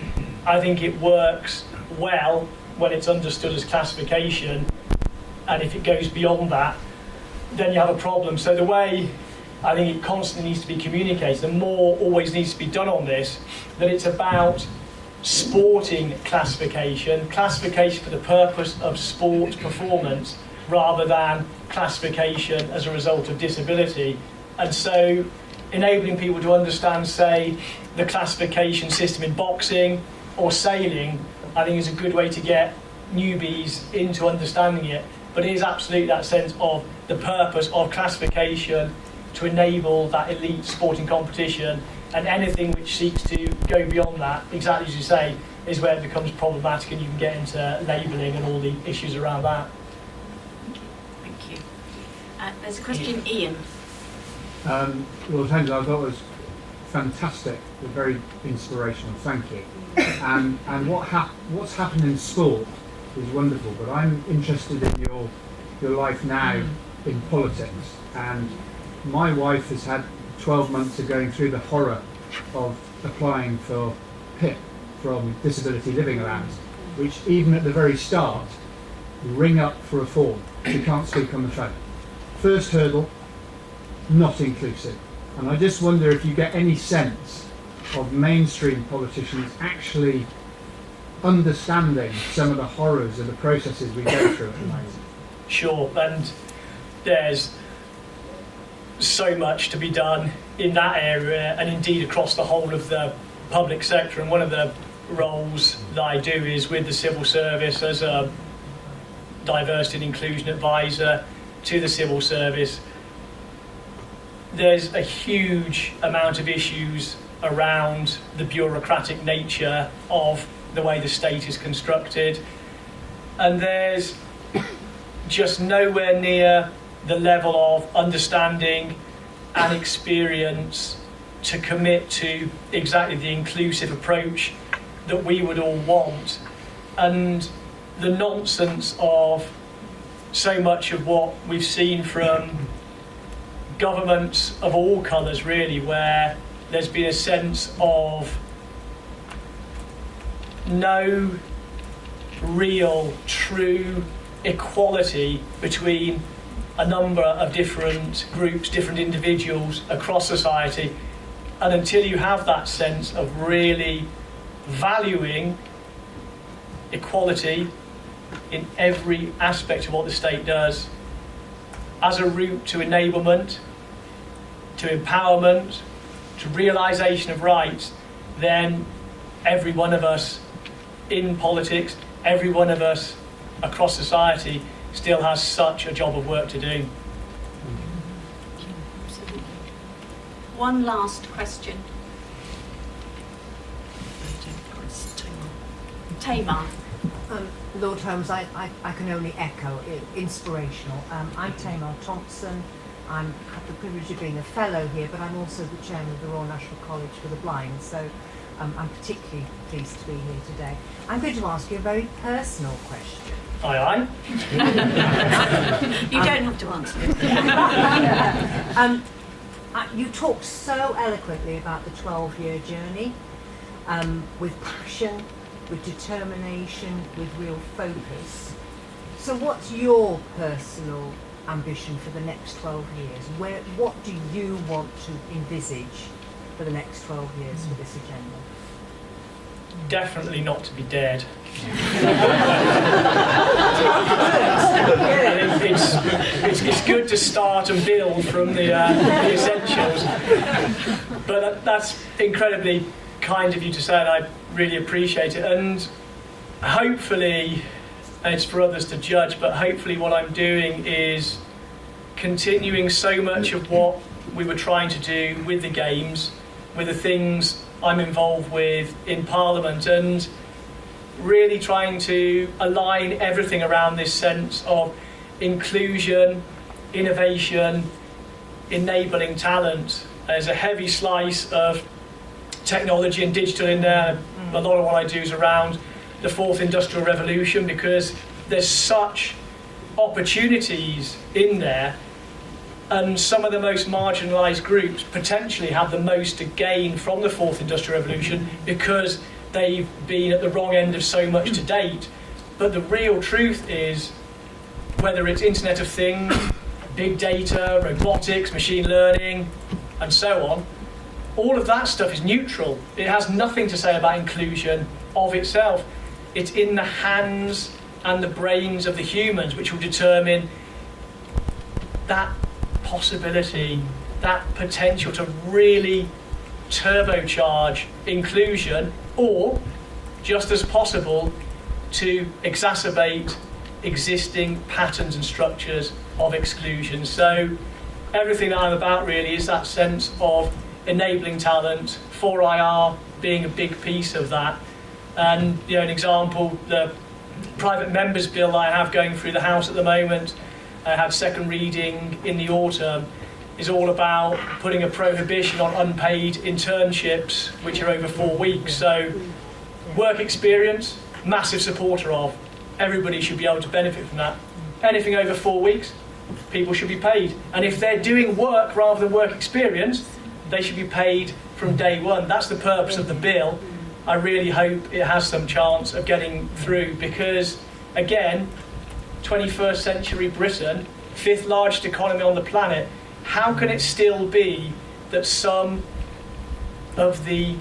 I think it works well when it's understood as classification, and if it goes beyond that, then you have a problem. So the way I think it constantly needs to be communicated, and more always needs to be done on this, that it's about sporting classification for the purpose of sport performance, rather than classification as a result of disability. And so enabling people to understand, say, the classification system in boxing or sailing, I think is a good way to get newbies into understanding it. But it is absolutely that sense of the purpose of classification to enable that elite sporting competition, and anything which seeks to go beyond that, exactly as you say, is where it becomes problematic, and you can get into labelling and all the issues around that. Thank you. There's a question, Ian. Well, thank you. I thought it was fantastic, very inspirational. Thank you. And what's happened in sport is wonderful, but I'm interested in your life now in politics. And my wife has had 12 months of going through the horror of applying for PIP, from Disability Living Allowance, which even at the very start, you ring up for a form, you can't speak on the phone. First hurdle, not inclusive. And I just wonder if you get any sense of mainstream politicians actually understanding some of the horrors of the processes we go through at the moment. Sure, and there's so much to be done in that area, and indeed across the whole of the public sector. And one of the roles that I do is with the civil service as a diversity and inclusion advisor to the civil service. There's a huge amount of issues around the bureaucratic nature of the way the state is constructed, and there's just nowhere near the level of understanding and experience to commit to exactly the inclusive approach that we would all want. And the nonsense of so much of what we've seen from governments of all colours, really, where there's been a sense of no real, true equality between a number of different groups, different individuals across society. And until you have that sense of really valuing equality in every aspect of what the state does as a route to enablement, to empowerment, to realisation of rights, then every one of us in politics, every one of us across society still has such a job of work to do. One last question. Tamar. Lord Holmes, I can only echo, inspirational. I'm Tamar Thompson. I have the privilege of being a fellow here, but I'm also the chairman of the Royal National College for the Blind, so I'm particularly pleased to be here today. I'm going to ask you a very personal question. Aye, You don't have to answer it. You talked so eloquently about the 12-year journey, with passion, with determination, with real focus. So what's your personal ambition for the next 12 years? What do you want to envisage for the next 12 years for this agenda? Definitely not to be dead. It's good to start and build from the essentials. But that's incredibly kind of you to say, and I really appreciate it. And hopefully, and it's for others to judge, but hopefully what I'm doing is continuing so much of what we were trying to do with the Games, with the things I'm involved with in Parliament, and really trying to align everything around this sense of inclusion, innovation, enabling talent. There's a heavy slice of technology and digital in there. A lot of what I do is around the fourth industrial revolution, because there's such opportunities in there, and some of the most marginalised groups potentially have the most to gain from the fourth industrial revolution because they've been at the wrong end of so much to date. But the real truth is, whether it's Internet of Things, big data, robotics, machine learning, and so on, all of that stuff is neutral. It has nothing to say about inclusion of itself. It's in the hands and the brains of the humans which will determine that possibility, that potential to really turbocharge inclusion, or, just as possible, to exacerbate existing patterns and structures of exclusion. So everything that I'm about really is that sense of enabling talent, 4IR being a big piece of that. And an example, the private members bill I have going through the House at the moment, I had second reading in the autumn, is all about putting a prohibition on unpaid internships, which are over 4 weeks. So work experience, massive supporter of. Everybody should be able to benefit from that. Anything over 4 weeks, people should be paid. And if they're doing work rather than work experience, they should be paid from day one. That's the purpose of the bill. I really hope it has some chance of getting through because, again, 21st century Britain, 5th largest economy on the planet, how can it still be that some of the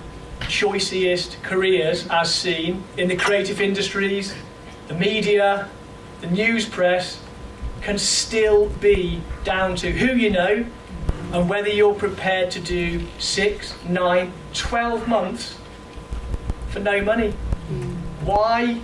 choicest careers, as seen in the creative industries, the media, the news press, can still be down to who you know and whether you're prepared to do 6, 9, 12 months for no money? Why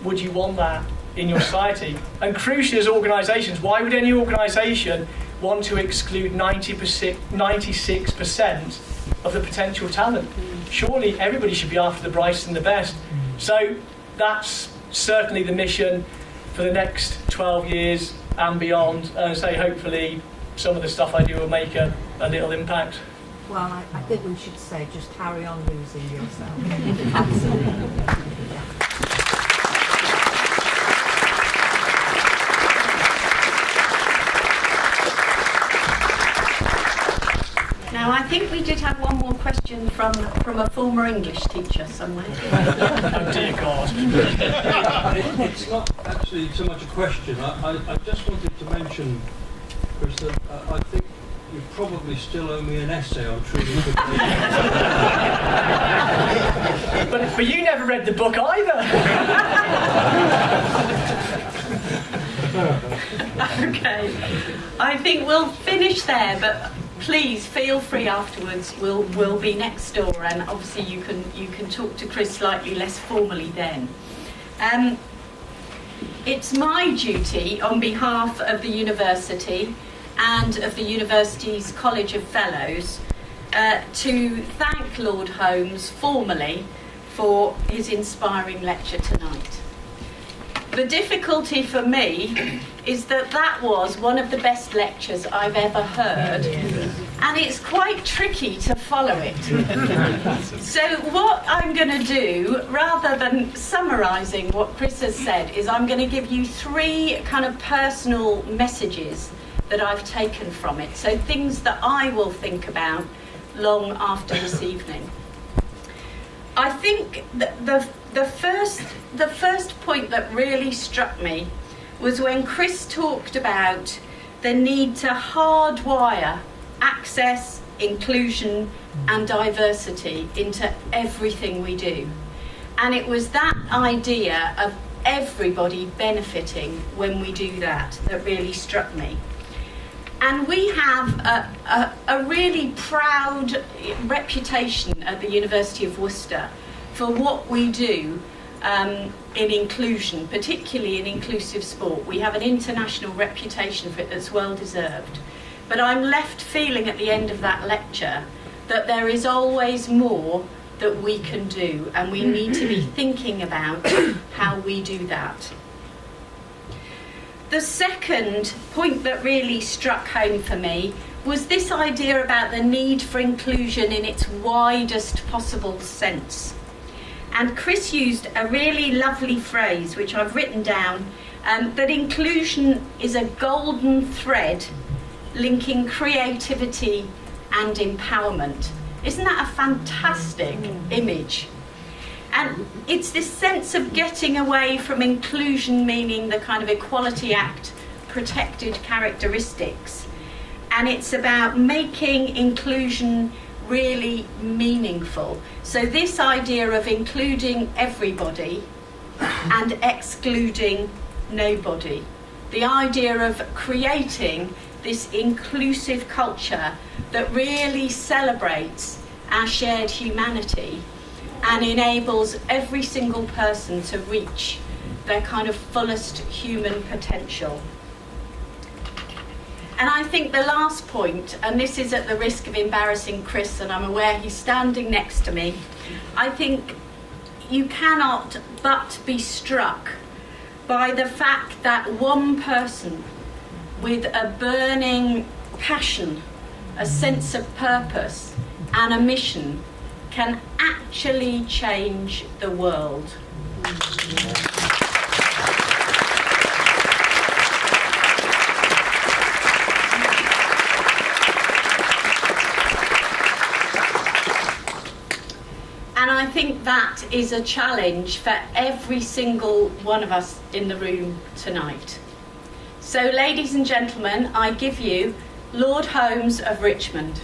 would you want that in your society? And crucially, as organisations, why would any organisation want to exclude 96% of the potential talent? Surely everybody should be after the brightest and the best. So that's certainly the mission for the next 12 years and beyond. And say hopefully some of the stuff I do will make a little impact. Well, I think we should say just carry on losing yourself. Absolutely. Now, I think we did have one more question from a former English teacher somewhere. Oh dear God. It's not actually so much a question. I just wanted to mention, Chris, that I think you probably still owe me an essay on truly good But you never read the book either. Okay, I think we'll finish there, but please feel free afterwards. We'll be next door, and obviously you can talk to Chris slightly less formally then. It's my duty on behalf of the university and of the university's College of Fellows to thank Lord Holmes formally for his inspiring lecture tonight. The difficulty for me is that was one of the best lectures I've ever heard, and it's quite tricky to follow it. So what I'm going to do, rather than summarising what Chris has said, is I'm going to give you 3 kind of personal messages that I've taken from it, so things that I will think about long after this evening. I think that the first point that really struck me was when Chris talked about the need to hardwire access, inclusion and diversity into everything we do. And it was that idea of everybody benefiting when we do that really struck me. And we have a really proud reputation at the University of Worcester for what we do in inclusion, particularly in inclusive sport. We have an international reputation for it that's well deserved. But I'm left feeling at the end of that lecture that there is always more that we can do, and we need to be thinking about how we do that. The second point that really struck home for me was this idea about the need for inclusion in its widest possible sense. And Chris used a really lovely phrase, which I've written down, that inclusion is a golden thread linking creativity and empowerment. Isn't that a fantastic image? And it's this sense of getting away from inclusion, meaning the kind of Equality Act protected characteristics, and it's about making inclusion really meaningful. So this idea of including everybody and excluding nobody, the idea of creating this inclusive culture that really celebrates our shared humanity and enables every single person to reach their kind of fullest human potential. And I think the last point, and this is at the risk of embarrassing Chris, and I'm aware he's standing next to me, I think you cannot but be struck by the fact that one person with a burning passion, a sense of purpose and a mission can actually change the world. And I think that is a challenge for every single one of us in the room tonight. So, ladies and gentlemen, I give you Lord Holmes of Richmond.